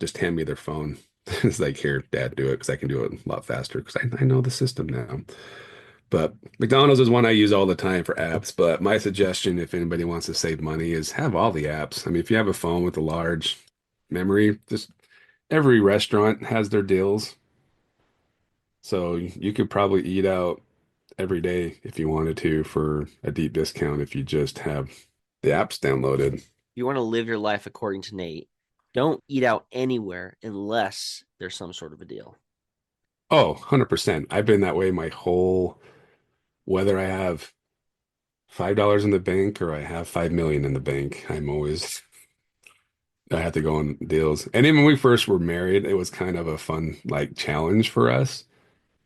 just hand me their phone. It's like, here, Dad, do it because I can do it a lot faster because I know the system now. But McDonald's is one I use all the time for apps. But my suggestion, if anybody wants to save money, is have all the apps. I mean, if you have a phone with a large memory, just every restaurant has their deals. So you could probably eat out every day if you wanted to for a deep discount if you just have the apps downloaded. You want to live your life according to Nate. Don't eat out anywhere unless there's some sort of a deal. Oh, 100%. I've been that way my whole, whether I have $5 in the bank or I have 5 million in the bank, I have to go on deals. And even when we first were married, it was kind of a fun like challenge for us.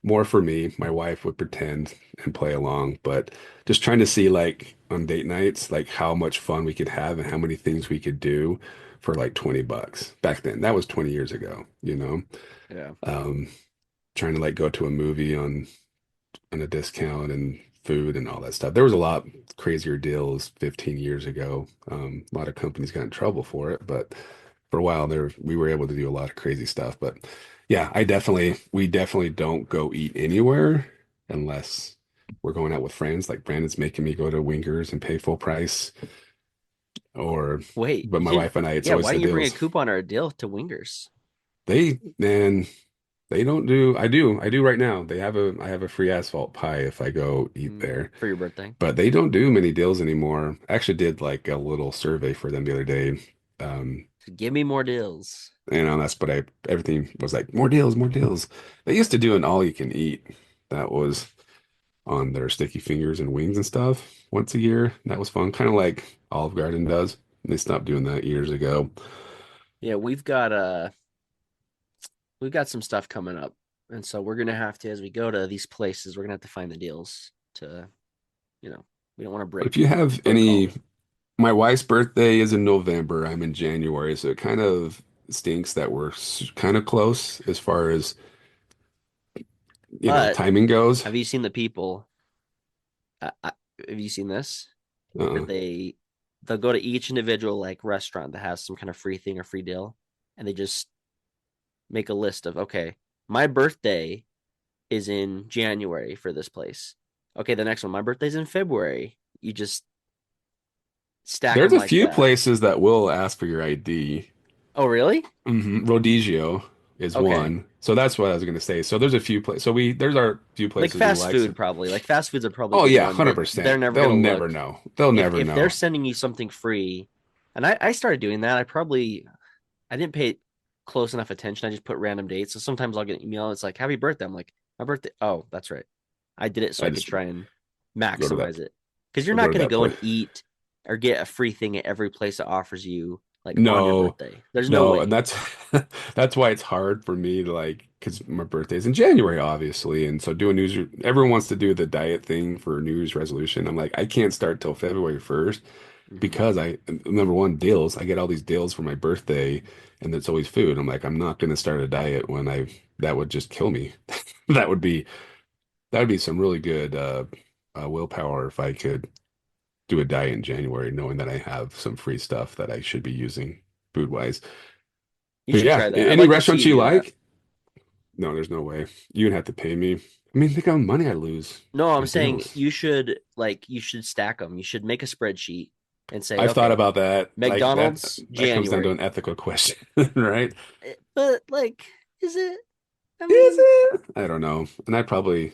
More for me. My wife would pretend and play along, but just trying to see like on date nights, like how much fun we could have and how many things we could do for like $20 back then. That was 20 years ago. Yeah. Um, Trying to like go to a movie on a discount and food and all that stuff. There was a lot crazier deals 15 years ago. A lot of companies got in trouble for it, but for a while there, we were able to do a lot of crazy stuff. But yeah, we definitely don't go eat anywhere unless we're going out with friends. Like Brandon's making me go to Wingers and pay full price. Or, Wait, but you my didn't? wife and I, it's Yeah, always why the didn't you bring a deals. coupon or a deal to Wingers? Man, they don't I do right now. I have a free asphalt pie if I go eat there. For your birthday? But they don't do many deals anymore. I actually did like a little survey for them the other day. Give me more deals. That's what everything was like, more deals, more deals. They used to do an all you can eat. That was on their sticky fingers and wings and stuff once a year. That was fun, kind of like Olive Garden does. They stopped doing that years ago. Yeah, we've got some stuff coming up. And so we're gonna have to, as we go to these places, we're gonna have to find the deals to, you know, we don't want to But break if you have protocol. my wife's birthday is in November. I'm in January, so it kind of stinks that we're kind of close as far as, But timing goes. have you seen the people? Uh, have you seen this? Where Uh, they'll go to each individual like restaurant that has some kind of free thing or free deal, and they just make a list of, okay, my birthday is in January for this place. Okay, the next one, my birthday's in February. You just stack there's them a like few that. places that will ask for your ID. Oh, really? Rodizio is Okay. one. So that's what I was going to say. So there's a few places. There's our few Like places we fast like. food, probably. Like fast food's a probably Oh good yeah, one that they're 100%. never They'll gonna never look. know. They'll never If they're know. sending you something free, and I started doing that, I didn't pay close enough attention. I just put random dates. So sometimes I'll get an email. It's like, happy birthday. I'm like, my birthday. Oh, that's right. I did it so I I could just try and go to that. maximize it. Because you're I'll go not to going to that go place. and eat or get a free thing at every place that offers you like on your No, birthday. There's no no, and way. that's why it's hard for me to like because my birthday's in January, obviously, and so doing everyone wants to do the diet thing for New Year's resolution. I'm like, I can't start till February 1st Hmm. because number one, deals. I get all these deals for my birthday, and it's always food. I'm like, I'm not going to start a diet when that would just kill me. That would be that would be some really good willpower if I could do a diet in January, knowing that I have some free stuff that I should be using food wise. You But should yeah, try that. I'd any like to see restaurants you you do that. like? No, there's no way. You'd have to pay me. I mean, think how much money I lose No, I'm on saying deals. you should stack them. You should make a spreadsheet and say, I've thought okay, about that. Like McDonald's that comes down to an January. ethical question, right? But like, is it? I Is mean, it? I don't know. And I probably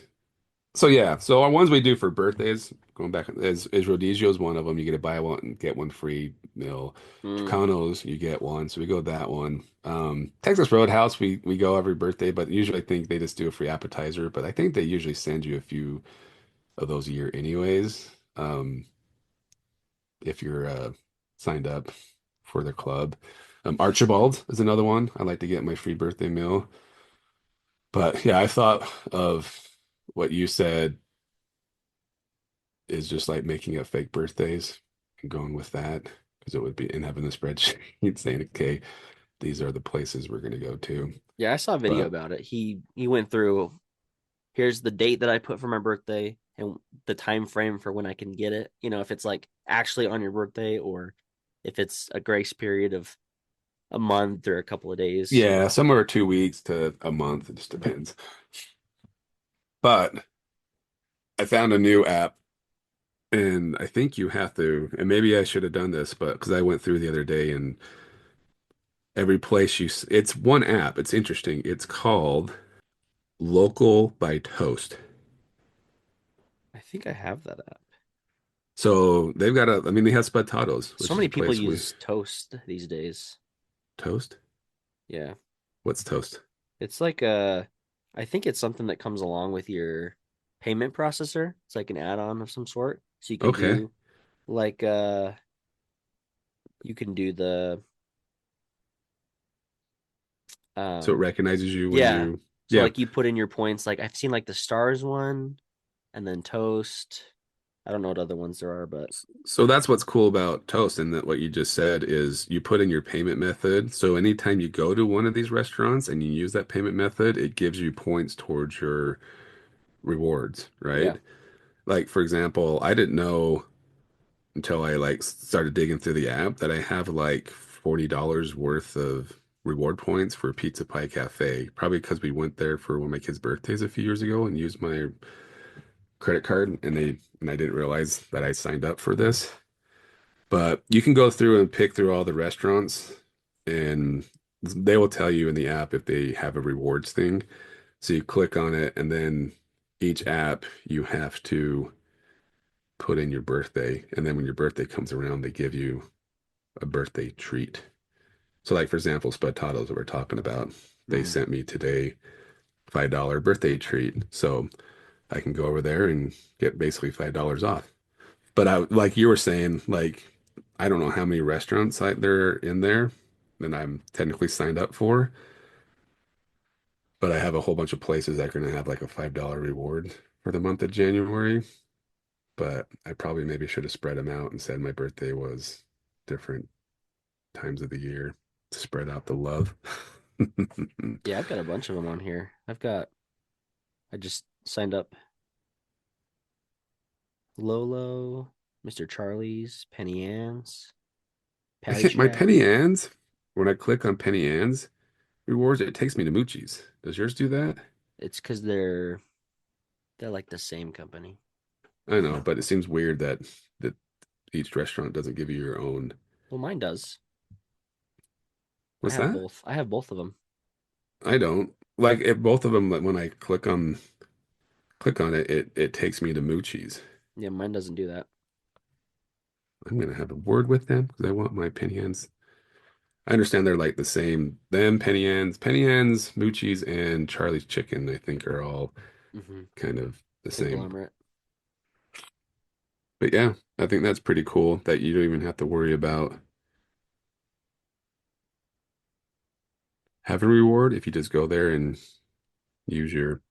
so yeah. So our ones we do for birthdays, going back is Rodizio's one of them. You get to buy one and get one free meal. mm, Tucanos, you get one, so we go that one. Texas Roadhouse, we go every birthday, but usually I think they just do a free appetizer. But I think they usually send you a few of those a year anyways. If you're signed up for their club. Archibald is another one. I like to get my free birthday meal. But yeah, I thought of what you said is just like making up fake birthdays and going with that. because it would be in having a spreadsheet saying, okay, these are the places we're going to go to. Yeah, I saw a video But about it. He went through, here's the date that I put for my birthday and the time frame for when I can get it. You know, if it's like actually on your birthday or if it's a grace period of a month or a couple of days, you yeah, know. somewhere 2 weeks to a month. It just depends. But I found a new app, and I think you have to, and maybe I should have done this, but because I went through the other day, and every place it's one app. It's interesting. It's called Local by Toast. I think I have that app. So they've got I mean, they have Spatatos, So which is many a people place we use Toast these days. toast. Yeah. What's toast? It's like I think it's something that comes along with your payment processor. It's like an add-on of some sort. So you can Okay. do like you can do the So it um recognizes you when yeah. you, So yeah. like you put in your points, like I've seen like the stars one and then Toast. I don't know what other ones there are, but So that's what's cool about Toast, and that what you just said is you put in your payment method. So anytime you go to one of these restaurants and you use that payment method, it gives you points towards your rewards, yeah. right? Like for example, I didn't know until I like started digging through the app that I have like $40 worth of reward points for Pizza Pie Cafe. Probably because we went there for one of my kids' birthdays a few years ago and used my credit card, and I didn't realize that I signed up for this. But you can go through and pick through all the restaurants, and they will tell you in the app if they have a rewards thing. So you click on it, and then each app you have to put in your birthday, and then when your birthday comes around, they give you a birthday treat. So, like for example, Spatatos that we're talking about, they Mhm. sent me today $5 birthday treat, so I can go over there and get basically $5 off. But I, like you were saying, like I don't know how many restaurants there are in there that I'm technically signed up for, but I have a whole bunch of places that are going to have like a $5 reward for the month of January. But I probably maybe should have spread them out and said my birthday was different times of the year to spread out the love. Yeah, I've got a bunch of them on here. I just signed up Lolo, Mr. Charlie's, Penny Ann's, I Patty can't, my Shack. Penny Ann's, when I click on Penny Ann's rewards, it takes me to Moochie's. Does yours do that? It's because they're like the same company. I know, but it seems weird that each restaurant doesn't give you your own. Well, mine does. I What's have that? both. I have both of them. I don't. Like if both of them, like when I click on it, it takes me to Moochie's. Yeah, mine doesn't do that. I'm gonna have a word with them because I want my Penny Ann's. I understand they're like the same. Them, Penny Ann's, Moochie's, and Charlie's Chicken, I think are all Hmm. kind of the same. Conglomerate. But yeah, I think that's pretty cool that you don't even have to worry about having a reward if you just go there and use your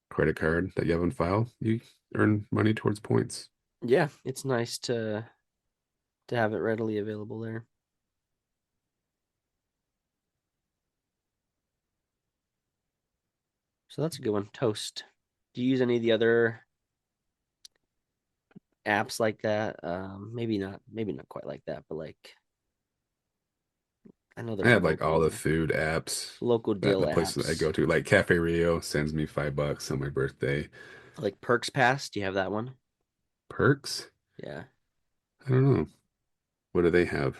credit card that you have on file. You earn money towards points. Yeah, it's nice to have it readily available there. So that's a good one. Toast. Do you use any of the other apps like that? Maybe not quite like that, but like I know I there's have like all the food apps local that deal the places that I apps. go to. Like Cafe Rio sends me $5 on my birthday. Like Perks Pass. Do you have that one? Perks? Yeah. I don't know. What do they have?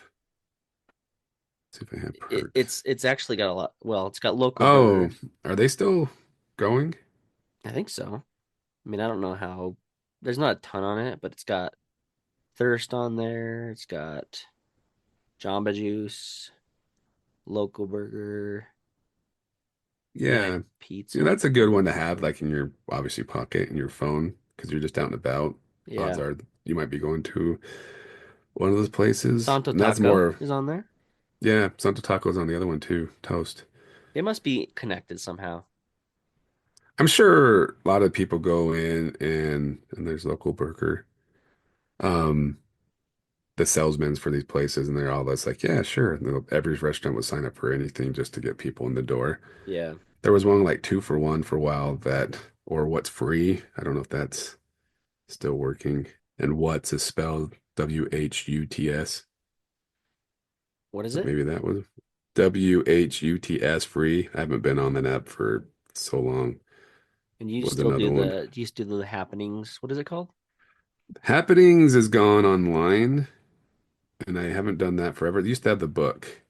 See if I have It, perks. it's it's actually got a lot. Well, it's got local Oh, burger. are they still going? I think so. I mean, I don't know how. There's not a ton on it, but it's got Thirst on there. It's got Jamba Juice, local burger, maybe Yeah. Yeah, pizza. that's a good one to have like in your obviously pocket in your phone because you're just out and about. Odds Yeah. are you might be going to one of those places. Santo And that's Taco more, is on there. yeah, Santo Taco's on the other one too, toast. They must be connected somehow. I'm sure a lot of people go in and there's local burger. Um, the salesmen for these places, and they're all that's like, yeah, sure. Every restaurant would sign up for anything just to get people in the door. Yeah. There was one like 2 for 1 for a while that, or what's free. I don't know if that's still working. And what's is spelled WHUTS. What is So it? maybe that was WHUTS free. I haven't been on that app for so long. And you Was still another do one. do you still do the happenings? What is it called? Happenings is gone online, and I haven't done that forever. They used to have the book,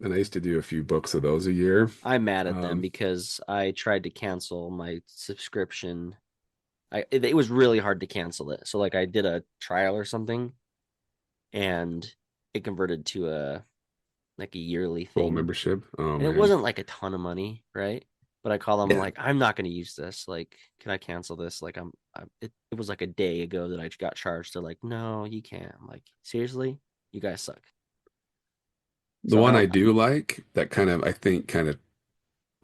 and I used to do a few books of those a year. I'm mad at them Um, because I tried to cancel my subscription. It was really hard to cancel it. So like I did a trial or something and it converted to a like a yearly Full thing. membership. Oh And it man. wasn't like a ton of money, right? But I called them Yeah. like I'm not going to use this. Like, can I cancel this? Like it was like a day ago that I got charged. They're like, "No, you can't." I'm like, "Seriously? You guys suck." The So I one don't I do like that kind of, I think, kind of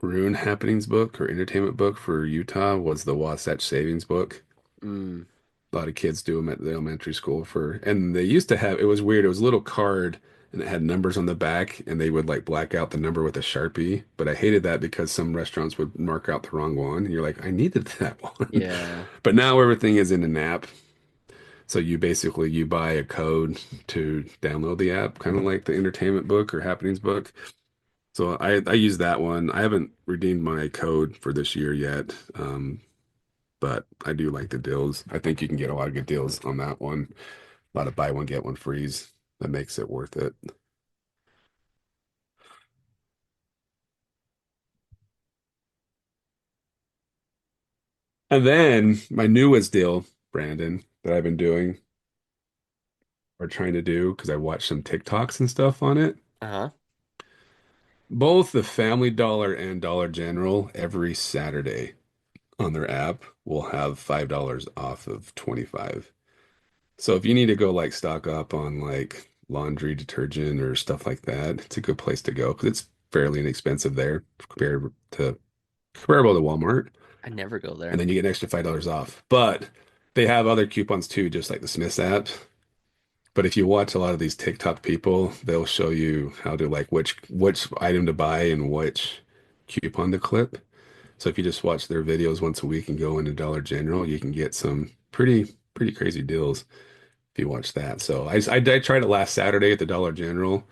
ruined happenings book or entertainment book for Utah was the Wasatch Savings book. mm, A lot of kids do them at the elementary school for, and they used to have, it was weird. It was a little card and it had numbers on the back and they would like black out the number with a Sharpie. But I hated that because some restaurants would mark out the wrong one. And you're like, I needed that one. yeah. But now everything is in an app. So you basically you buy a code to download the app, kind of like the entertainment book or happenings book. So I use that one. I haven't redeemed my code for this year yet, but I do like the deals. I think you can get a lot of good deals on that one. A lot of buy one get one frees. That makes it worth it. And then my newest deal, Brandon, that I've been doing or trying to do because I watched some TikToks and stuff on it. Uh-huh. Both the Family Dollar and Dollar General every Saturday on their app will have $5 off of 25. So if you need to go like stock up on like laundry detergent or stuff like that, it's a good place to go because it's fairly inexpensive there comparable to Walmart. I never go And there. then you get an extra $5 off. But they have other coupons too, just like the Smiths app. But if you watch a lot of these TikTok people, they'll show you how to like which item to buy and which coupon to clip. So if you just watch their videos once a week and go into Dollar General, you can get some pretty crazy deals if you watch that. So I tried it last Saturday at the Dollar General,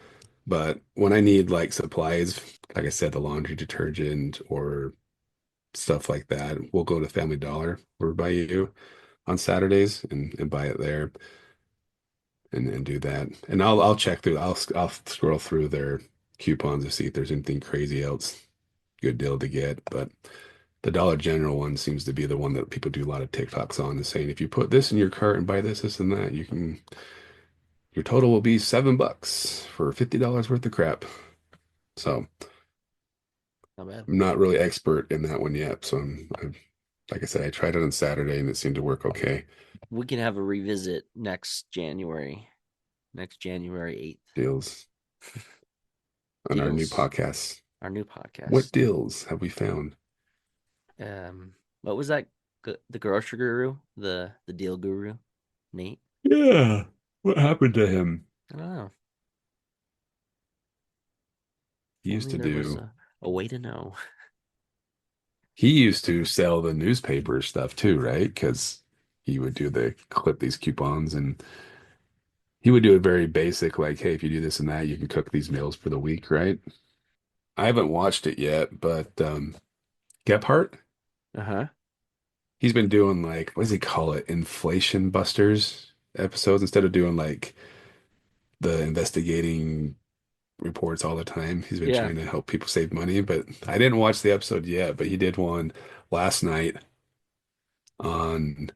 but when I need like supplies, like I said, the laundry detergent or stuff like that, we'll go to Family Dollar or by you on Saturdays and buy it there and do that. And I'll check through. I'll scroll through their coupons to see if there's anything crazy else good deal to get. But the Dollar General one seems to be the one that people do a lot of TikToks on, is saying if you put this in your cart and buy this, and that, you can your total will be $7 for $50 worth of crap. So Not bad. I'm not really expert in that one yet. So like I said, I tried it on Saturday and it seemed to work okay. We can have a revisit next January 8th. Deals on our new Deals, podcast. our new What podcast. deals have we found? What was that? The grocery guru, the deal guru, Nate. Yeah. What happened to him? I don't know. He used Only to there was do, a way to know. he used to sell the newspaper stuff too, right? Because he would do the clip these coupons and he would do it very basic, like, hey, if you do this and that, you can cook these meals for the week, right? I haven't watched it yet, but Gephardt, Uh-huh. he's been doing like, what does he call it? Inflation Busters episodes instead of doing like the investigating reports all the time. He's been Yeah. trying to help people save money, but I didn't watch the episode yet, but he did one last night on,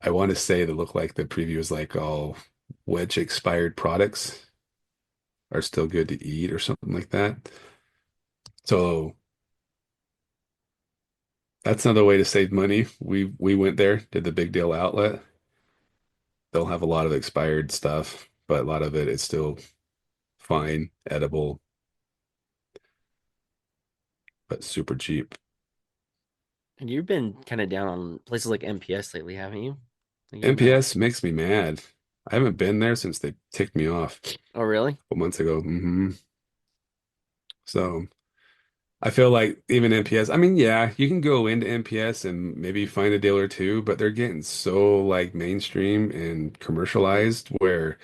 I want to say that looked like the preview was like all which expired products are still good to eat or something like that. So that's another way to save money. We went there, did the Big Deal Outlet. They'll have a lot of expired stuff, but a lot of it is still fine, edible, but super cheap. And you've been kind of down on places like MPS lately, haven't you? Like you've not. NPS makes me mad. I haven't been there since they ticked me off Oh, really? a couple months ago. So I feel like even NPS, I mean, yeah, you can go into NPS and maybe find a deal or two, but they're getting so like mainstream and Hmm. commercialized where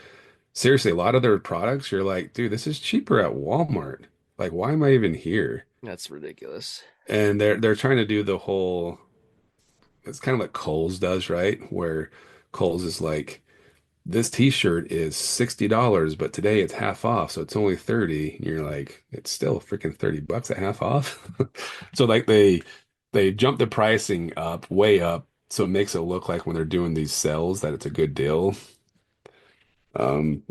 seriously, a lot of their products, you're like, dude, this is cheaper at Walmart. Like, why am I even here? That's ridiculous. And they're trying to do the whole, it's kind of like Kohl's does, right? Where Kohl's is like, this t-shirt is $60, but today it's half off, so it's only 30. And you're like, it's still freaking $30 at half off. So like they jump the pricing up, way up, so it makes it look like when they're doing these sales that it's a good deal.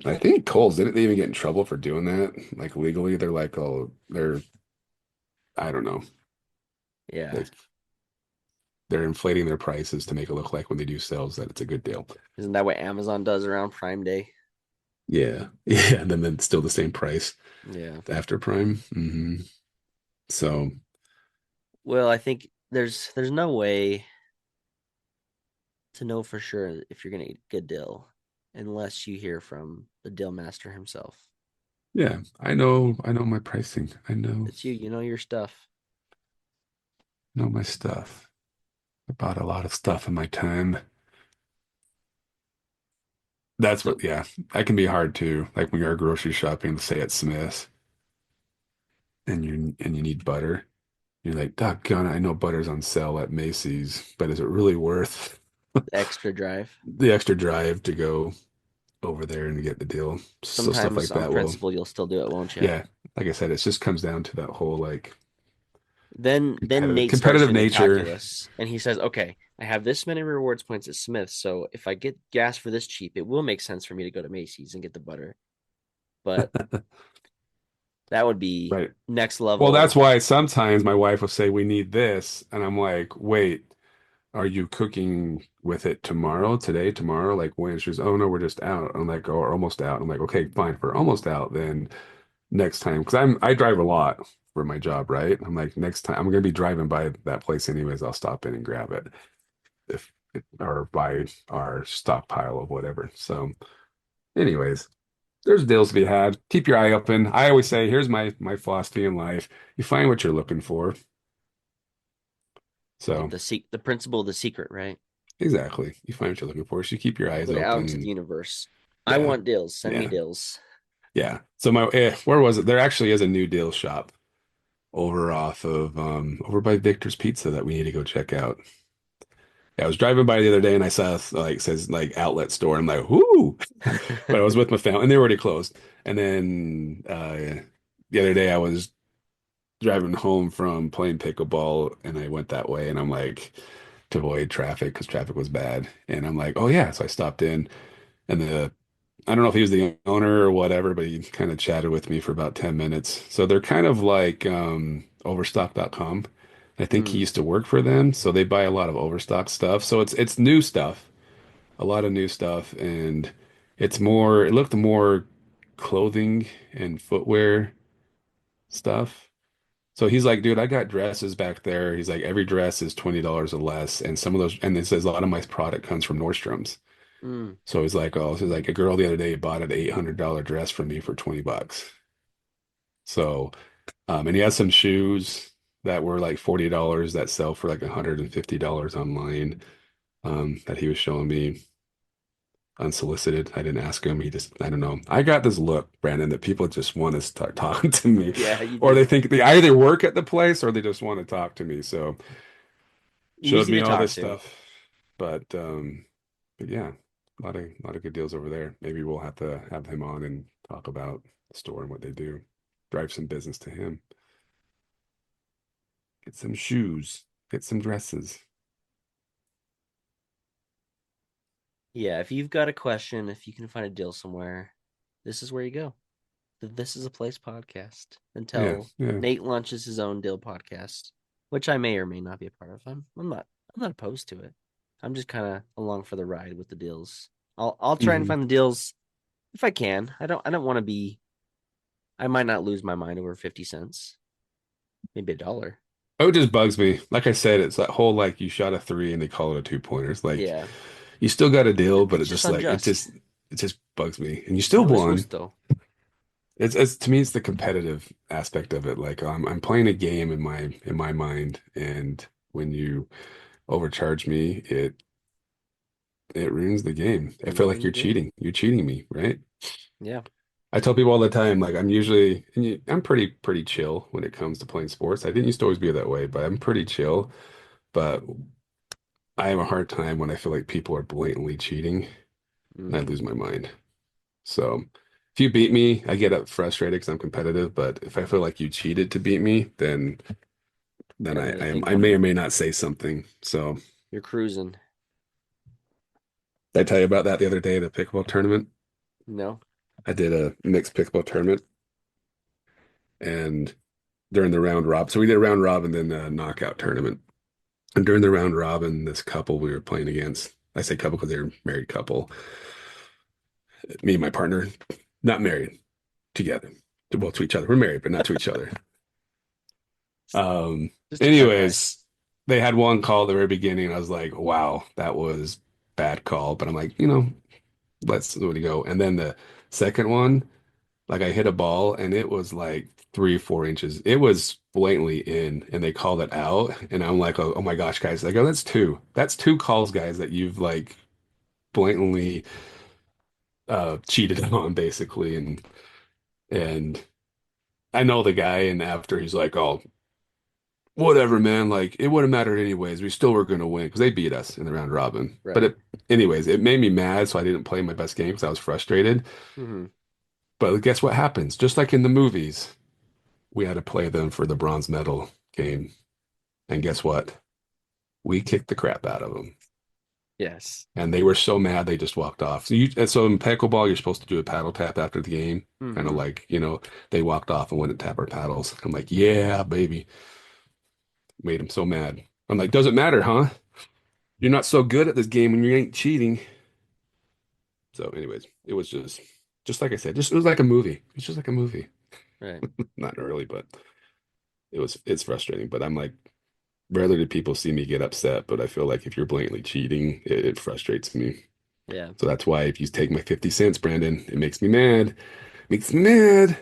I think Kohl's didn't they even get in trouble for doing that? Like legally, they're like, oh, I don't know. Yeah. They they're inflating their prices to make it look like when they do sales that it's a good deal. Isn't that what Amazon does around Prime Day? Yeah. Yeah. And then it's still the same price Yeah. after Prime. So Well, I think there's no way to know for sure if you're gonna get a good deal unless you hear from the deal master himself. yeah, You, I know my pricing. it's you. You know your stuff. Know my stuff. I bought a lot of stuff in my time. That's So what, yeah, that can be hard too. Like when you're grocery shopping, say at Smith's, and you need butter. You're like, doggone, I know butter's on sale at Macy's, but is it really worth extra drive. the extra drive to go over there and get the deal? So stuff Sometimes like on that. Well, principle you'll still do it, won't you? yeah, like I said, it just comes down to that whole like Then Nate starts competitive doing the nature. calculus and he says, "Okay, I have this many rewards points at Smith, so if I get gas for this cheap, it will make sense for me to go to Macy's and get the butter." But that would be Right. next Well, that's level. why sometimes my wife will say, we need this. And I'm like, wait, are you cooking with it tomorrow, today, tomorrow? Like when? She's, oh no, we're just out. I'm like, oh, we're almost out. I'm like, okay, fine. If we're almost out, then next time, because I drive a lot for my job, right? I'm like, next time I'm gonna be driving by that place anyways. I'll stop in and grab it if or buy our stockpile of whatever. So, anyways, there's deals to be had. Keep your eye open. I always say, here's my philosophy in life. You find what you're looking for. Like So, the principle of the secret, right? exactly. You find what you're looking for. So you keep your eyes Put it out into the open. universe. I Yeah. want deals. Send me Yeah. deals. Yeah. So where was it? There actually is a new deal shop over off of over by Victor's Pizza that we need to go check out. Yeah, I was driving by the other day and I saw like says like outlet store. I'm like, whoo! But I was with my family and they were already closed. And then the other day I was driving home from playing pickleball and I went that way and I'm like to avoid traffic because traffic was bad. And I'm like, oh yeah. So I stopped in and I don't know if he was the owner or whatever, but he kind of chatted with me for about 10 minutes. So they're kind of like overstock.com. I think he Hmm. used to work for them, so they buy a lot of overstock stuff. So it's new stuff, a lot of new stuff, and it looked more clothing and footwear stuff. So he's like, dude, I got dresses back there. He's like, every dress is $20 or less, and some of those, and it says a lot of my product comes from Nordstrom's. Hmm. So he's like, oh, so like a girl the other day bought an $800 dress from me for 20 bucks. So, and he has some shoes that were like $40 that sell for like $150 online, that he was showing me unsolicited. I didn't ask him. He just, I don't know. I got this look, Brandon, that people just want to start talking to me, Yeah, you or they do. think they either work at the place or they just want to talk to me. So showed Easy me to all talk this to. stuff, but yeah, a lot of good deals over there. Maybe we'll have to have him on and talk about the store and what they do. Drive some business to him. Get some shoes. Get some dresses. Yeah, if you've got a question, if you can find a deal somewhere, this is where you go. The This is a Place podcast Yeah, until yeah. Nate launches his own deal podcast, which I may or may not be a part of. I'm not opposed to it. I'm just kind of along for the ride with the deals. I'll try and hmm find the deals if I can. I don't want to be. I might not lose my mind over 50 cents, maybe a dollar. Oh, it just bugs me. Like I said, it's that whole like you shot a three and they call it a two pointer. It's like Yeah, you still got a deal, but it's it just just like it just unjust. it just bugs me. And you still No es won. justo. It's to me, it's the competitive aspect of it. Like I'm playing a game in my mind, and when you overcharge me, it ruins the game. I You feel like ruined the you're game. cheating. You're cheating me, right? Yeah. I tell people all the time, like I'm usually, I'm pretty chill when it comes to playing sports. I didn't used to always be that way, but I'm pretty chill. But I have a hard time when I feel like people are blatantly cheating, and I Hmm. lose my mind. So if you beat me, I get up frustrated because I'm competitive. But if I feel like you cheated to beat me, then Gotta I really I, am, think I about may or it. may not say something. So You're cruising. did I tell you about that the other day, the pickleball tournament? No. I did a mixed pickleball tournament, and during the round robin, so we did a round robin, then a knockout tournament. And during the round robin, this couple we were playing against, I say couple because they were a married couple, me and my partner, not married, together. Well, to each other. We're married, but not to each other. Um, Just to clarify. anyways, they had one call at the very beginning. I was like, wow, that was bad call. But I'm like, let's let it go. And then the second one, like I hit a ball and it was like 3 or 4 inches. It was blatantly in, and they called it out. And I'm like, oh my gosh, guys. I go, that's two. That's two calls, guys, that you've like blatantly cheated on, basically. And I know the guy, and after he's like, oh, whatever, man. Like it would have mattered anyways. We still were going to win because they beat us in the round robin. But Right. anyways, it made me mad, so I didn't play my best game because I was frustrated. Hmm. But guess what happens? Just like in the movies, we had to play them for the bronze medal game. And guess what? We kicked the crap out of them. Yes. And they were so mad they just walked off. So in pickleball, you're supposed to do a paddle tap after the game, kind of Hmm. like, they walked off and wouldn't tap our paddles. I'm like, yeah, baby. Made them so mad. I'm like, doesn't matter, huh? You're not so good at this game when you ain't cheating. So, anyways, it was just like I said, it was like a movie. It's just like a movie. Right. Not really, but it's frustrating. But I'm like, rarely do people see me get upset, but I feel like if you're blatantly cheating, it frustrates me. Yeah. So that's why if you take my 50 cents, Brandon, it makes me mad. Makes me mad.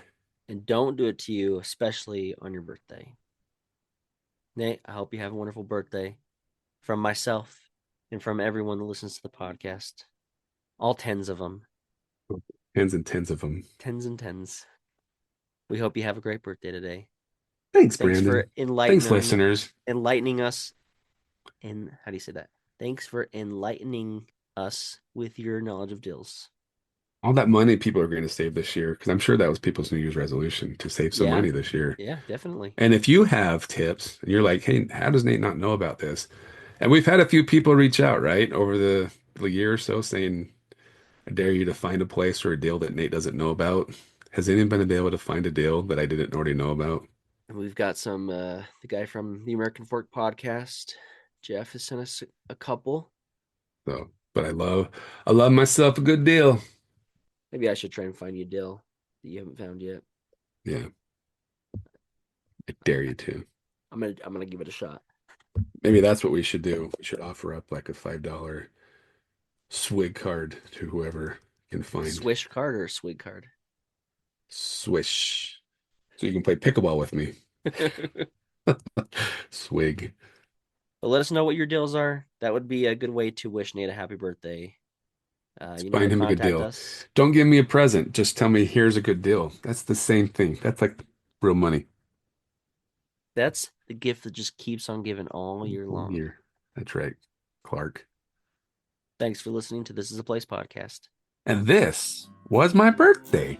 And don't do it to you, especially on your birthday. Nate, I hope you have a wonderful birthday from myself and from everyone that listens to the podcast. All tens of them. Tens and tens of them. Tens and tens. We hope you have a great birthday today. Thanks, Thanks for Brandon. Thanks, listeners. enlightening us. And how do you say that? Thanks for enlightening us with your knowledge of dills. All that money people are going to save this year, because I'm sure that was people's New Year's resolution to save some Yeah, money this year. yeah, definitely. And if you have tips and you're like, hey, how does Nate not know about this? And we've had a few people reach out, right, over the year or so saying, I dare you to find a place or a deal that Nate doesn't know about. Has anyone been able to find a deal that I didn't already know about? And we've got some the guy from the American Fork podcast, Jeff, has sent us a couple. So, but I love myself a good deal. Maybe I should try and find you a deal that you haven't found yet. Yeah, I dare you to. I'm gonna give it a shot. Maybe that's what we should do. We should offer up like a $5 swig card to whoever can find. Swish card or swig card? Swish. So you can play pickleball with me. Swig. But let us know what your deals are. That would be a good way to wish Nate a happy birthday. You know how Find to him a good contact deal. us. Don't give me a present. Just tell me here's a good deal. That's the same thing. That's like real money. That's the gift that just keeps on giving all year long. Here. That's right. Clark. Thanks for listening to This Is a Place podcast. And this was my birthday.